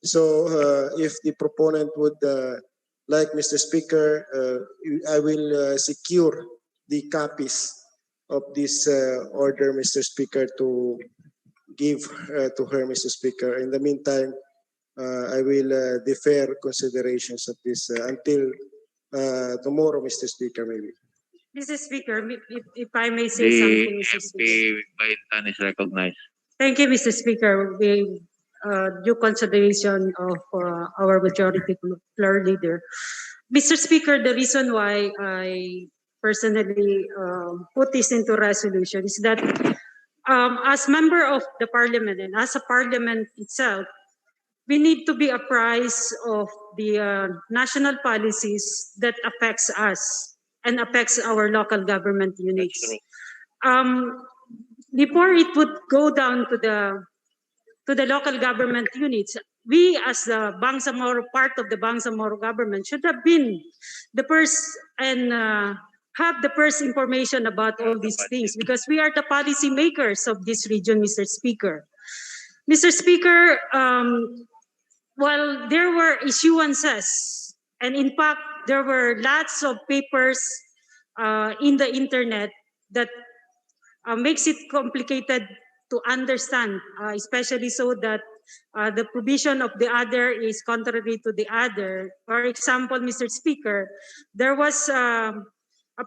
So if the proponent would like, Mr. Speaker, I will secure the copies of this order, Mr. Speaker, to give to her, Mr. Speaker. In the meantime, I will defer considerations of this until tomorrow, Mr. Speaker, maybe. Mr. Speaker, if I may say something, Mr. Speaker. MP Baintan is recognized. Thank you, Mr. Speaker. We due consideration of our majority floor leader. Mr. Speaker, the reason why I personally put this into resolution is that as member of the parliament and as a parliament itself, we need to be apprised of the national policies that affects us and affects our local government units. Before it would go down to the local government units, we as the Bangsamoro, part of the Bangsamoro government, should have been the first and have the first information about all these things, because we are the policy makers of this region, Mr. Speaker. Mr. Speaker, while there were issuances, and in fact, there were lots of papers in the internet that makes it complicated to understand, especially so that the provision of the other is contrary to the other. For example, Mr. Speaker, there was a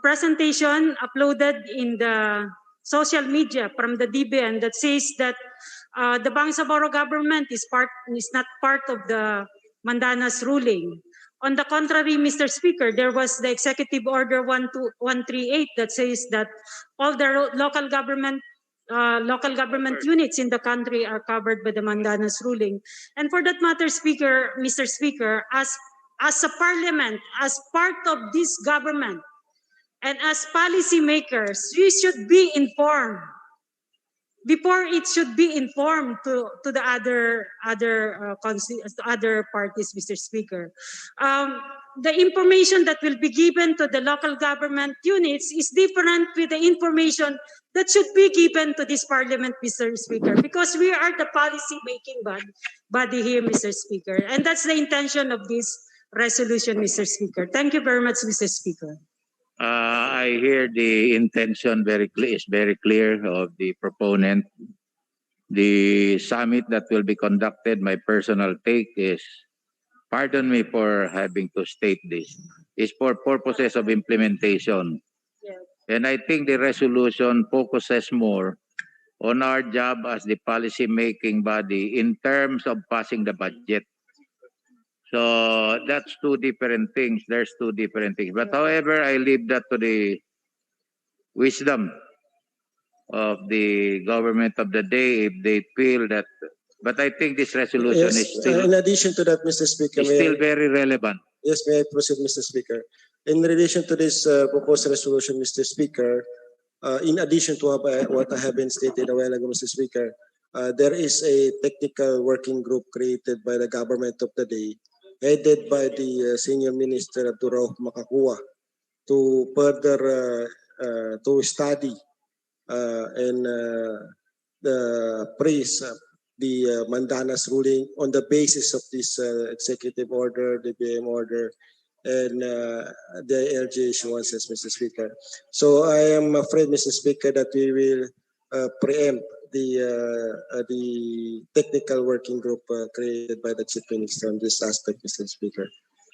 presentation uploaded in the social media from the DBN that says that the Bangsamoro government is not part of the Mandanas ruling. On the contrary, Mr. Speaker, there was the Executive Order 138 that says that all the local government units in the country are covered by the Mandanas ruling. And for that matter, Mr. Speaker, as a parliament, as part of this government, and as policymakers, we should be informed before it should be informed to the other parties, Mr. Speaker. The information that will be given to the local government units is different with the information that should be given to this parliament, Mr. Speaker, because we are the policy-making body here, Mr. Speaker. And that's the intention of this resolution, Mr. Speaker. Thank you very much, Mr. Speaker. I hear the intention is very clear of the proponent. The summit that will be conducted, my personal take is, pardon me for having to state this, is for purposes of implementation. Yes. And I think the resolution focuses more on our job as the policy-making body in terms of passing the budget. So that's two different things. There's two different things. But however, I leave that to the wisdom of the government of the day if they feel that. But I think this resolution Yes, is still, in addition to that, Mr. Speaker, is still very relevant. Yes, may I proceed, Mr. Speaker? In relation to this proposed resolution, Mr. Speaker, in addition to what I have been stated a while ago, Mr. Speaker, there is a technical working group created by the government of the day, headed by the Senior Minister Abdurrahman Makakua, to further to study and praise the Mandanas ruling on the basis of this executive order, the BM order, and the LG issuances, Mr. Speaker. So I am afraid, Mr. Speaker, that we will preempt the technical working group created by the Chief Minister on this aspect, Mr. Speaker.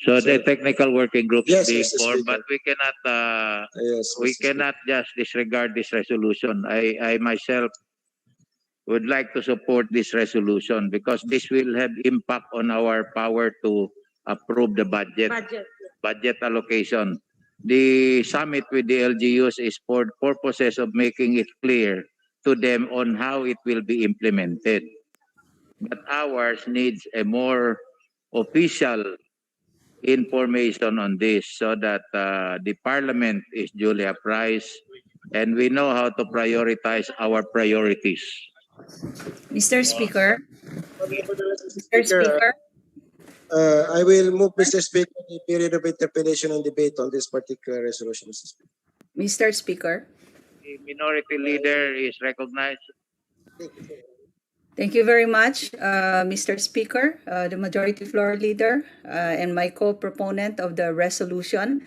So the technical working group Yes, is being Mr. formed, Speaker. but we cannot Yes, we Mr. cannot just disregard this resolution. I myself would like to support this resolution because this will have impact on our power to approve the budget allocation. The summit with the LGUs is for purposes of making it clear to them on how it will be implemented. But ours needs a more official information on this so that the parliament is duly apprised and we know how to prioritize our priorities. Mr. Speaker. Mr. Speaker. I will move, Mr. Speaker, the period of interpellation and debate on this particular resolution, Mr. Speaker. Mr. Speaker. The minority leader is recognized. Thank you very much, Mr. Speaker, the Majority Floor Leader, and my co-proponent of the resolution.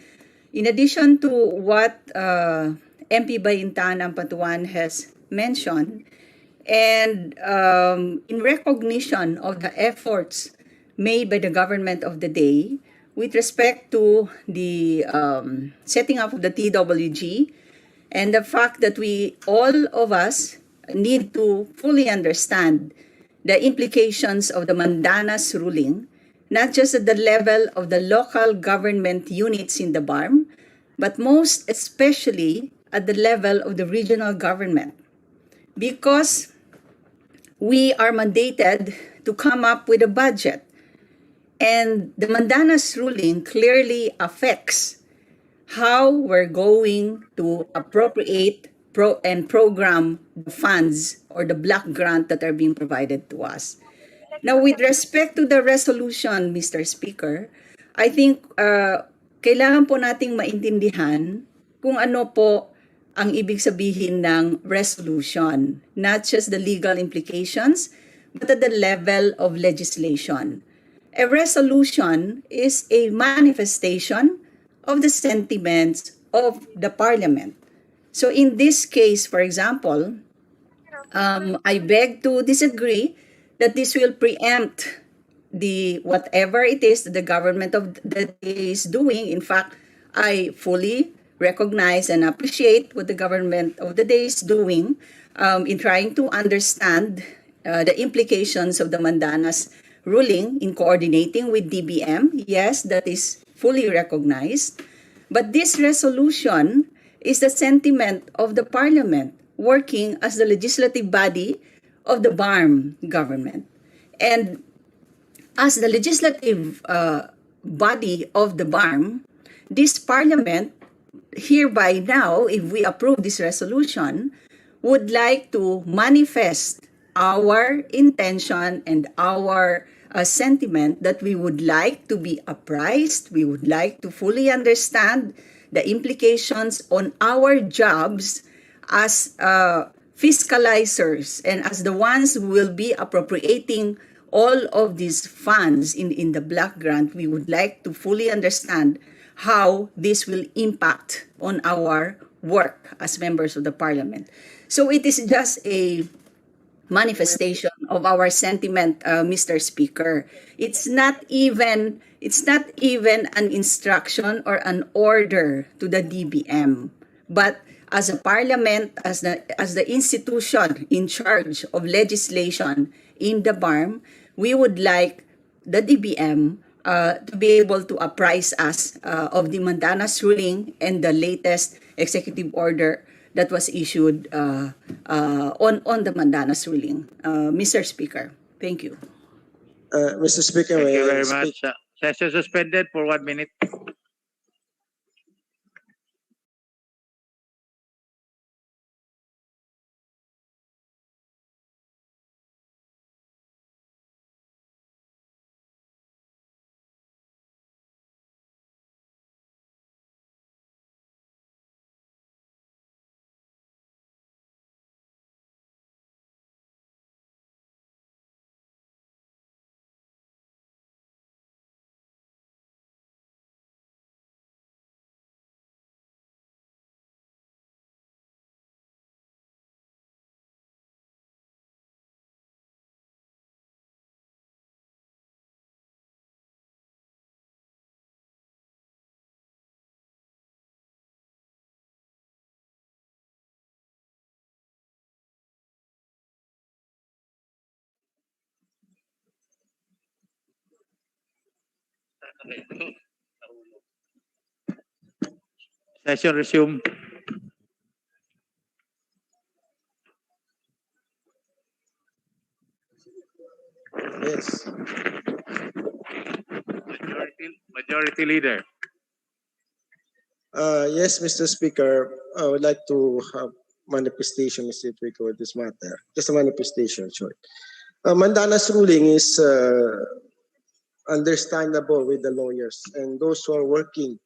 In addition to what MP Bayintan Ampatuan has mentioned, and in recognition of the efforts made by the government of the day with respect to the setting up of the TWG, and the fact that we, all of us, need to fully understand the implications of the Mandanas ruling, not just at the level of the local government units in the BARM, but most especially at the level of the regional government. Because we are mandated to come up with a budget. And the Mandanas ruling clearly affects how we're going to appropriate and program the funds or the block grant that are being provided to us. Now, with respect to the resolution, Mr. Speaker, I think kailangan po nating maintindihan kung ano po ang ibig sabihin ng resolution, not just the legal implications, but at the level of legislation. A resolution is a manifestation of the sentiments of the Parliament. So in this case, for example, I beg to disagree that this will preempt the whatever it is that the government of the day is doing. In fact, I fully recognize and appreciate what the government of the day is doing in trying to understand the implications of the Mandanas ruling in coordinating with DBM. Yes, that is fully recognized. But this resolution is the sentiment of the parliament working as the legislative body of the BARM government. And as the legislative body of the BARM, this parliament hereby now, if we approve this resolution, would like to manifest our intention and our sentiment that we would like to be apprised, we would like to fully understand the implications on our jobs as fiscalizers and as the ones who will be appropriating all of these funds in the black grant. We would like to fully understand how this will impact on our work as members of the parliament. So it is just a manifestation of our sentiment, Mr. Speaker. It's not even an instruction or an order to the DBM, but as a parliament, as the institution in charge of legislation in the BARM, we would like the DBM to be able to apprise us of the Mandanas ruling and the latest executive order that was issued on the Mandanas ruling. Mr. Speaker, thank you. Mr. Speaker, Thank may you I very speak? much. Session suspended for 1 minute. Session resume. Yes. Majority Leader. Yes, Mr. Speaker, I would like to have manifestation, Mr. Speaker, with this matter. Just a manifestation, short. Mandana's ruling is understandable with the lawyers and those who are working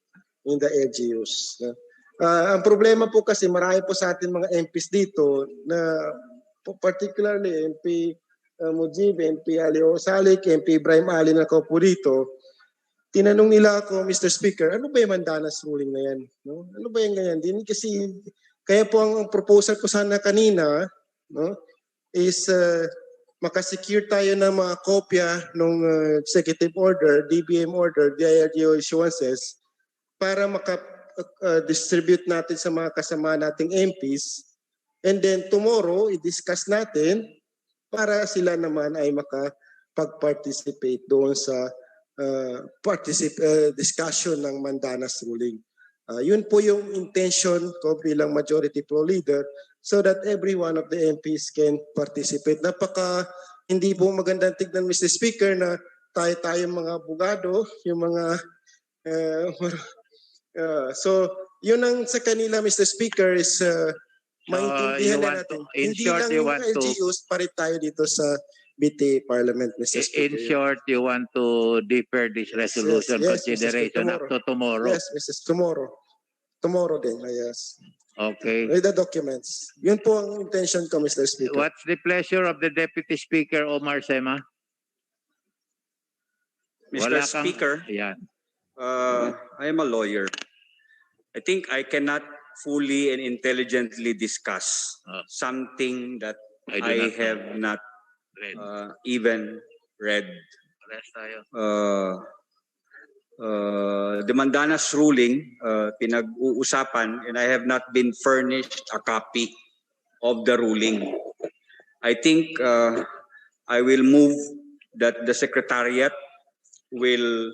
in the LGUs. Ang problema po kasi marami po sa atin mga MPs dito na particularly MP Mujib, MP Alio Salik, MP Ibrahim Ali na po dito, tinanong nila ako, Mr. Speaker, ano ba yung Mandanas ruling na yan? No? Ano ba yung ganyan? Din kasi, kaya po ang proposal ko sana kanina, no, is makasecure tayo ng mga kopya ng executive order, DBM order, DILGO issuances, para maka-distribute natin sa mga kasama nating MPs. And then tomorrow, i-discuss natin para sila naman ay makapag-participate doon sa discussion ng Mandanas ruling. Yun po yung intention ko bilang majority floor leader so that every one of the MPs can participate. Hindi po magandang tignan, Mr. Speaker, na tayo mga abogado, yung mga so yun ang sa kanila, Mr. Speaker, is maintindihan na natin. Hindi lang yung LGUs, parit tayo dito sa BT Parliament, Mr. Speaker. In short, you want to defer this resolution consideration up to tomorrow? Yes, Mrs. Tomorrow. Tomorrow din, yes. Okay. With the documents. Yun po ang intention ko, Mr. Speaker. What's the pleasure of the Deputy Speaker, Omar Sema? Mr. Speaker, I am a lawyer. I think I cannot fully and intelligently discuss something that I have not even red. Pares tayo. The Mandanas ruling, pinag-uusapan, and I have not been furnished a copy of the ruling. I think I will move that the Secretariat will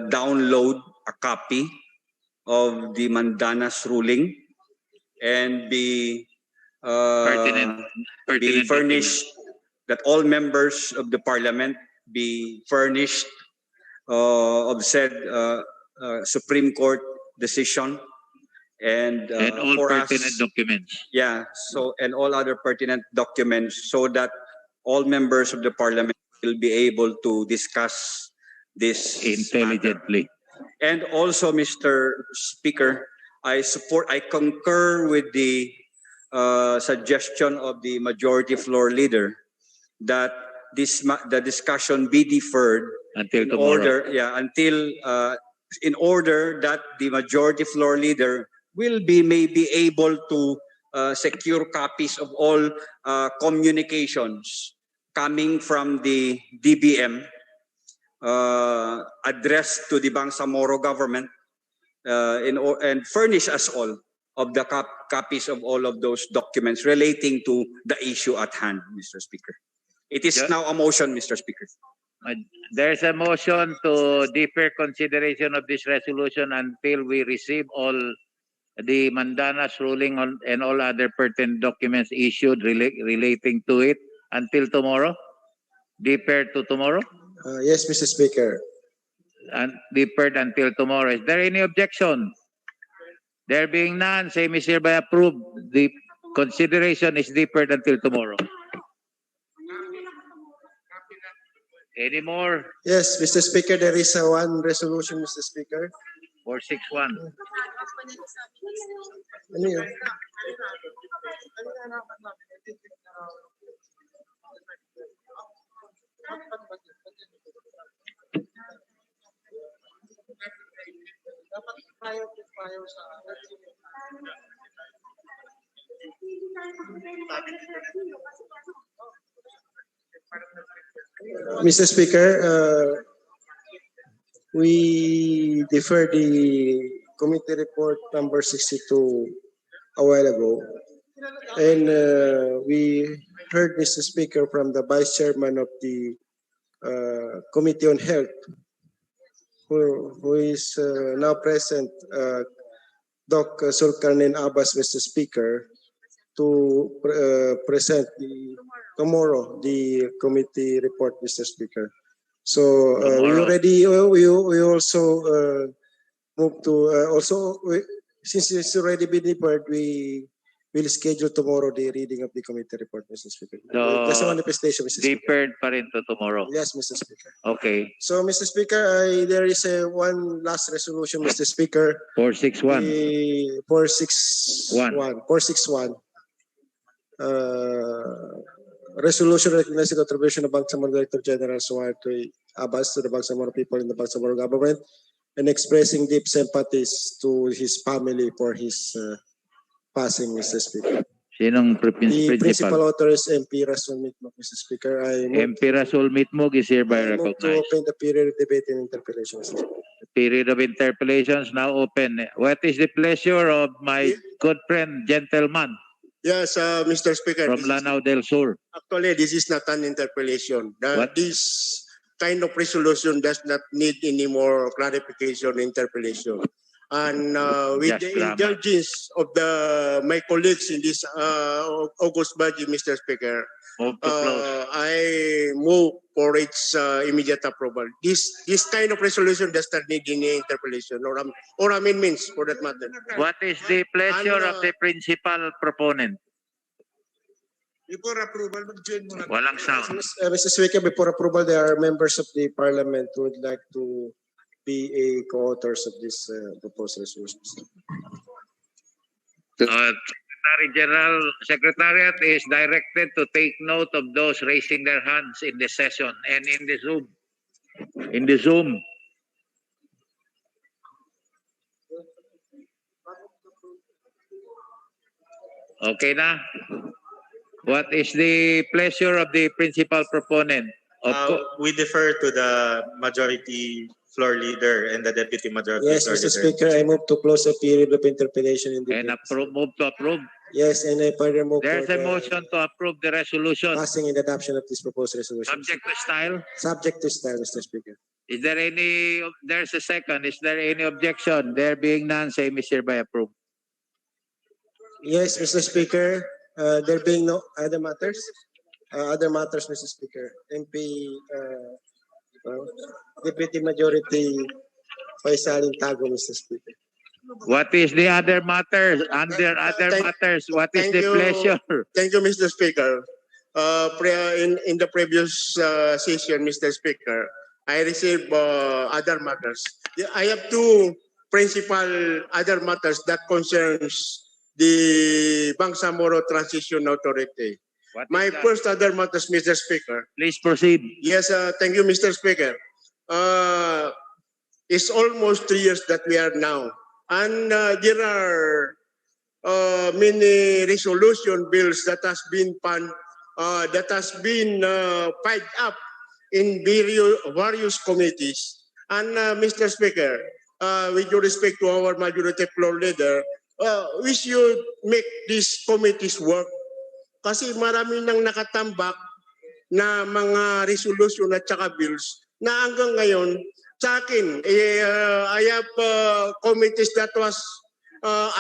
download a copy of the Mandanas ruling and be Pertinent furnished, that all members of the Parliament be furnished of said Supreme Court decision, and all for pertinent us, documents. yeah, so, and all other pertinent documents, so that all members of the Parliament will be able to discuss this Intelligently. matter. And also, Mr. Speaker, I concur with the suggestion of the majority floor leader that the discussion be deferred Until in tomorrow. in order that the majority floor leader will be maybe able to secure copies of all communications coming from the DBM addressed to the Bangsamoro government, and furnish us all of the copies of all of those documents relating to the issue at hand, Mr. Speaker. It is now a motion, Mr. Speaker. There's a motion to defer consideration of this resolution until we receive all the Mandanas ruling on and all other pertinent documents issued relating to it until tomorrow. Defer to tomorrow. Yes, Mr. Speaker. And deferred until tomorrow. Is there any objection? There being none, same is hereby approved. The consideration is deferred until tomorrow. Any more? Yes, Mr. Speaker, there is one resolution, Mr. Speaker. 461. Ano yun? Mr. Speaker, we deferred the committee report number 62 a while ago, and we heard, Mr. Speaker, from the Vice Chairman of the Committee on Health, who is now present, Doc Sulkarnain Abbas, Mr. Speaker, to present tomorrow the committee report, Mr. Speaker. So we also move to since it's already been deferred, we will schedule tomorrow the reading of the committee report, Mr. Speaker. So, That's a manifestation, Mr. Speaker. Deferred pa rin to tomorrow. Yes, Mr. Speaker. Okay. So, Mr. Speaker, there is one last resolution, Mr. Speaker. 461. 461. Resolution recognizing the contribution of Bangsamoro Director General Suharto Abbas to the Bangsamoro people in the Bangsamoro government, and expressing deep sympathies to his family for his passing, Mr. Speaker. Sinong The principal principal? author is MP Rasul Mitmog, Mr. Speaker. MP Rasul Mitmog is hereby I move to recognized. open the period of debate and interpellation, Mr. Speaker. Period of interpellations now open. What is the pleasure of my good friend, gentleman Yes, Mr. Speaker. from Lanao del Sur? Actually, this is not an interpellation. What? This kind of resolution does not need any more clarification, interpellation. And with Just the grammar. indulgence of my colleagues in this August budget, Mr. Speaker, Move to close. I move for its immediate approval. This kind of resolution does not need any interpellation or amendments for that matter. What is the pleasure And, of the principal proponent? Before approval, mag-join muna. Walang sound. Mr. Speaker, before approval, there are members of the Parliament who would like to be a co-authors of this proposed resolution. Secretariat is directed to take note of those raising their hands in the session and in the Zoom. In the Zoom. Okay na? What is the pleasure of the principal proponent? We defer to the majority floor leader and the deputy majority Yes, floor Mr. leader. Speaker, I move to close the period of interpellation and And debate. move to approve. Yes, and I further move There's for a the motion to approve the resolution. passing and adoption of this proposed resolution. Subject to style. Subject to style, Mr. Speaker. Is there any, there's a second, is there any objection? There being none, same is hereby approved. Yes, Mr. Speaker, there being no other matters, Mr. Speaker, MP, Deputy Majority Faisalin Tago, Mr. Speaker. What is the other matters? Under other matters, what is Thank the you. pleasure? Thank you, Mr. Speaker. In the previous session, Mr. Speaker, I received other matters. I have two principal other matters that concerns the Bangsamoro Transition Authority. My first other matters, Mr. Speaker. Please proceed. Yes, thank you, Mr. Speaker. It's almost 3 years that we are now, and there are many resolution bills that has been piled up in various committees. And Mr. Speaker, with due respect to our majority floor leader, we should make these committees work. Kasi marami nang nakatambak na mga resolution at saka bills na hanggang ngayon sa akin, I have committees that was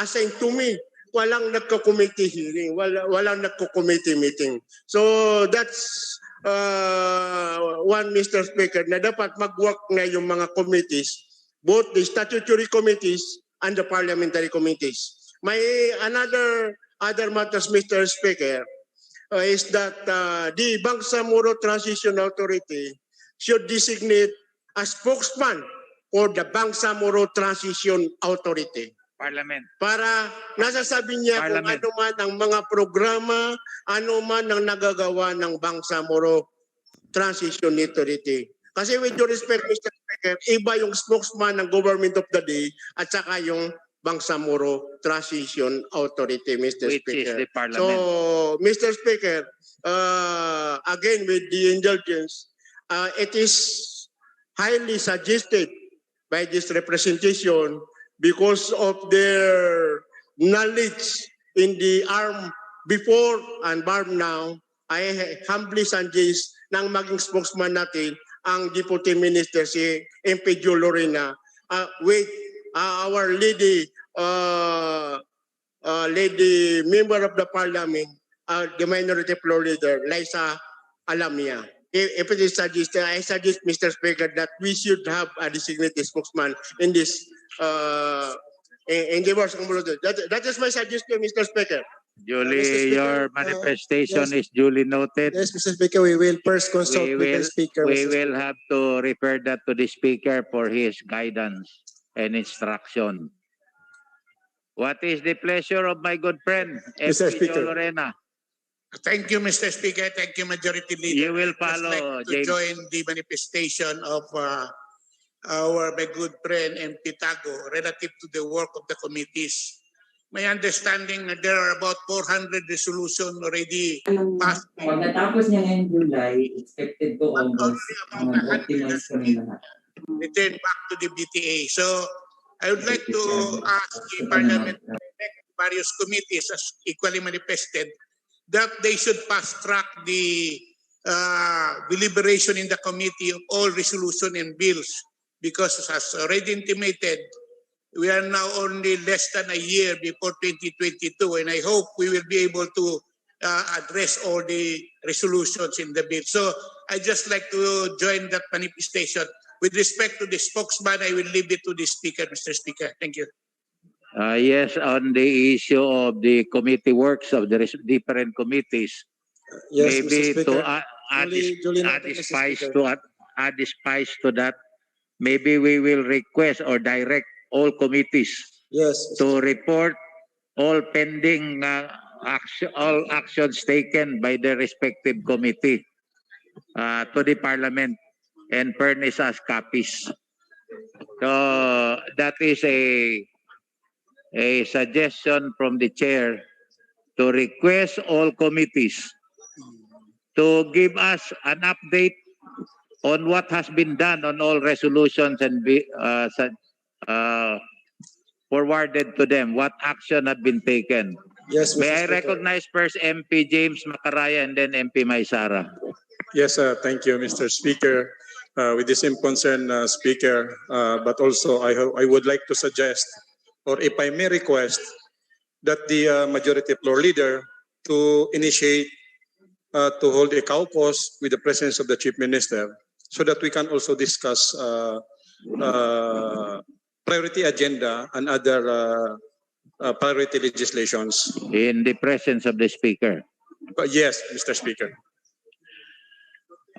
assigned to me. Walang nagko-committee hearing, walang nagko-committee meeting. So that's one, Mr. Speaker, na dapat mag-work na yung mga committees, both the statutory committees and the parliamentary committees. My other matters, Mr. Speaker, is that the Bangsamoro Transition Authority should designate a spokesman for the Bangsamoro Transition Authority. Parliament. Para nasasabi niya kung ano man ang mga programa, ano man ang nagagawa ng Bangsamoro Transition Authority. Kasi with due respect, Mr. Speaker, iba yung spokesman ng government of the day at saka yung Bangsamoro Transition Authority, Mr. Which Speaker. is the Parliament. So, Mr. Speaker, again with the indulgence, it is highly suggested by this representation because of their knowledge in the arm before and arm now, I humbly suggest nang maging spokesman natin ang Deputy Minister si MP Jo Lorena with our lady member of the parliament, the minority floor leader, Liza Alamia. If it is suggested, I suggest, Mr. Speaker, that we should have a designated spokesman in this in the that is my suggestion, Mr. Speaker. Julie, your manifestation yes. is duly noted. Yes, Mr. Speaker, we will first consult with the Speaker. We Mr. will Speaker. have to refer that to the Speaker for his guidance and instruction. What is the pleasure of my good friend, Mr. MP Jo Speaker. Lorena? Thank you, Mr. Speaker. Thank you, Majority Leader. You will I'd just follow, like to James. join the manifestation of my good friend MP Tago relative to the work of the committees. My understanding that there are about 400 resolutions already passed. Pagkatapos niya ngayong July, expected to August, mag-optimize kami lahat. Return back to the BTA. So I would like to ask the Parliament, various committees as equally manifested, that they should fast track the deliberation in the committee of all resolution and bills, because as already intimated, we are now only less than a year before 2022, and I hope we will be able to address all the resolutions in the bill. So I just like to join that manifestation. With respect to the spokesman, I will leave it to the Speaker, Mr. Speaker. Thank you. Yes, on the issue of the committee works of the different committees, Yes, maybe Mr. to Speaker. add spice to that, maybe we will request or direct all committees Yes, to report all pending all actions taken by the respective committee to the Parliament and furnish us copies. So that is a suggestion from the chair to request all committees to give us an update on what has been done on all resolutions and forwarded to them, what action have been taken. Yes, Mr. May I Speaker. recognize first MP James Macaraya and then MP Maysara. Yes, thank you, Mr. Speaker. With the same concern, Speaker, but also I would like to suggest, or if I may request, that the majority floor leader to initiate to hold a caucus with the presence of the Chief Minister so that we can also discuss priority agenda and other priority legislations. In the presence of the Speaker. But yes, Mr. Speaker.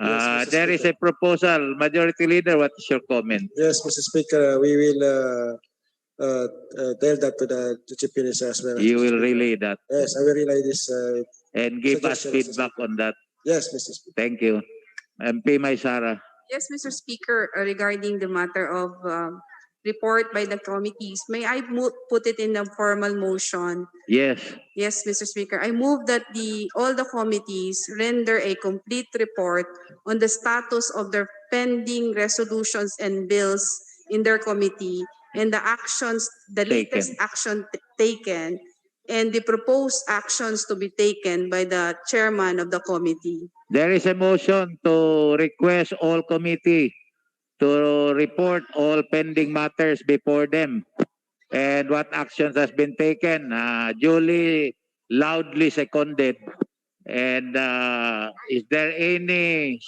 Yes, Mr. There is a Speaker. proposal. Majority Leader, what is your comment? Yes, Mr. Speaker, we will tell that to the Chief Minister as well. You Mr. will Speaker. relay that Yes, I will relay this. and give us suggestion, Mr. feedback on that. Yes, Mr. Speaker. Thank you. MP Maysara. Yes, Mr. Speaker, regarding the matter of report by the committees, may I put it in a formal motion? Yes. Yes, Mr. Speaker. I move that all the committees render a complete report on the status of their pending resolutions and bills in their committee and the actions, the latest action taken, and the proposed actions to be taken by the chairman of the committee. There is a motion to request all committee to report all pending matters before them and what actions has been taken. Duly, loudly seconded. And is there any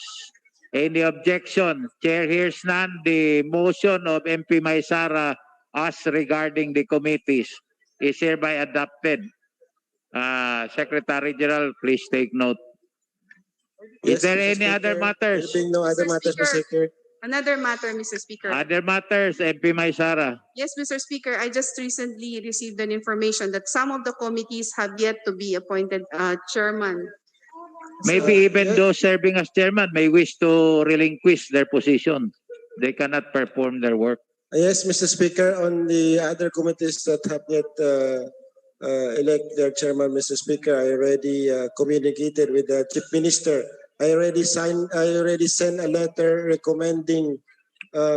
objection? Chair hears none. The motion of MP Maysara as regarding the committees is hereby adopted. Secretary General, please take note. Is Yes, there Mr. any other Speaker. matters? There being no other Mr. matters, Mr. Speaker. Speaker. Another matter, Mr. Speaker. Other matters, MP Maysara. Yes, Mr. Speaker, I just recently received an information that some of the committees have yet to be appointed chairman. Maybe even those serving as chairman may wish to relinquish their position. They cannot perform their work. Yes, Mr. Speaker, on the other committees that have yet elect their chairman, Mr. Speaker, I already communicated with the Chief Minister. I already sent a letter recommending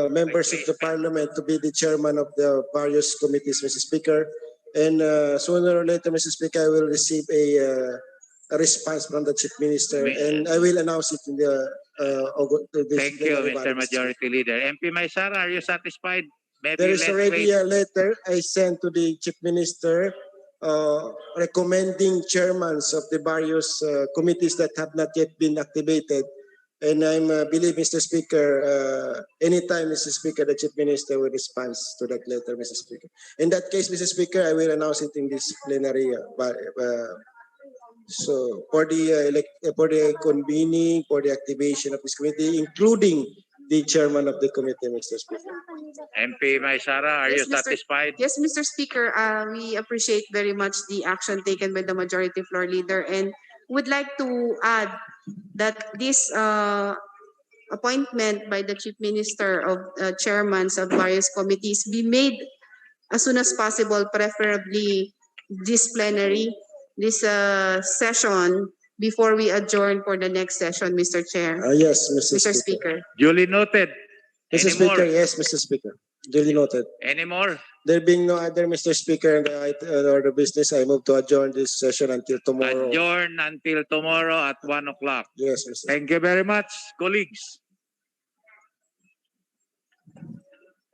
members of the Parliament to be the chairman of the various committees, Mr. Speaker. And sooner or later, Mr. Speaker, I will receive a response from the Chief Minister, and I will announce it in the Thank you, Mr. Majority Leader. MP Maysara, are you satisfied? Maybe there is let's already wait. a letter I sent to the Chief Minister recommending chairmans of the various committees that have not yet been activated. And I believe, Mr. Speaker, anytime, Mr. Speaker, the Chief Minister will respond to that letter, Mr. Speaker. In that case, Mr. Speaker, I will announce it in this plenary. So for the convening, for the activation of this committee, including the chairman of the committee, Mr. Speaker. MP Maysara, are you satisfied? Yes, Mr. Speaker, we appreciate very much the action taken by the majority floor leader and would like to add that this appointment by the Chief Minister of chairmen of various committees be made as soon as possible, preferably this plenary, this session, before we adjourn for the next session, Mr. Chair. Yes, Mr. Speaker. Duly noted. Mr. Speaker, yes, Mr. Speaker. Duly noted. Any more? There being no other, Mr. Speaker, in the order of business, I move to adjourn this session until tomorrow. Adjourn until tomorrow at 1 o'clock. Yes, Mr. Thank you very much, colleagues.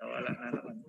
Wala na naman.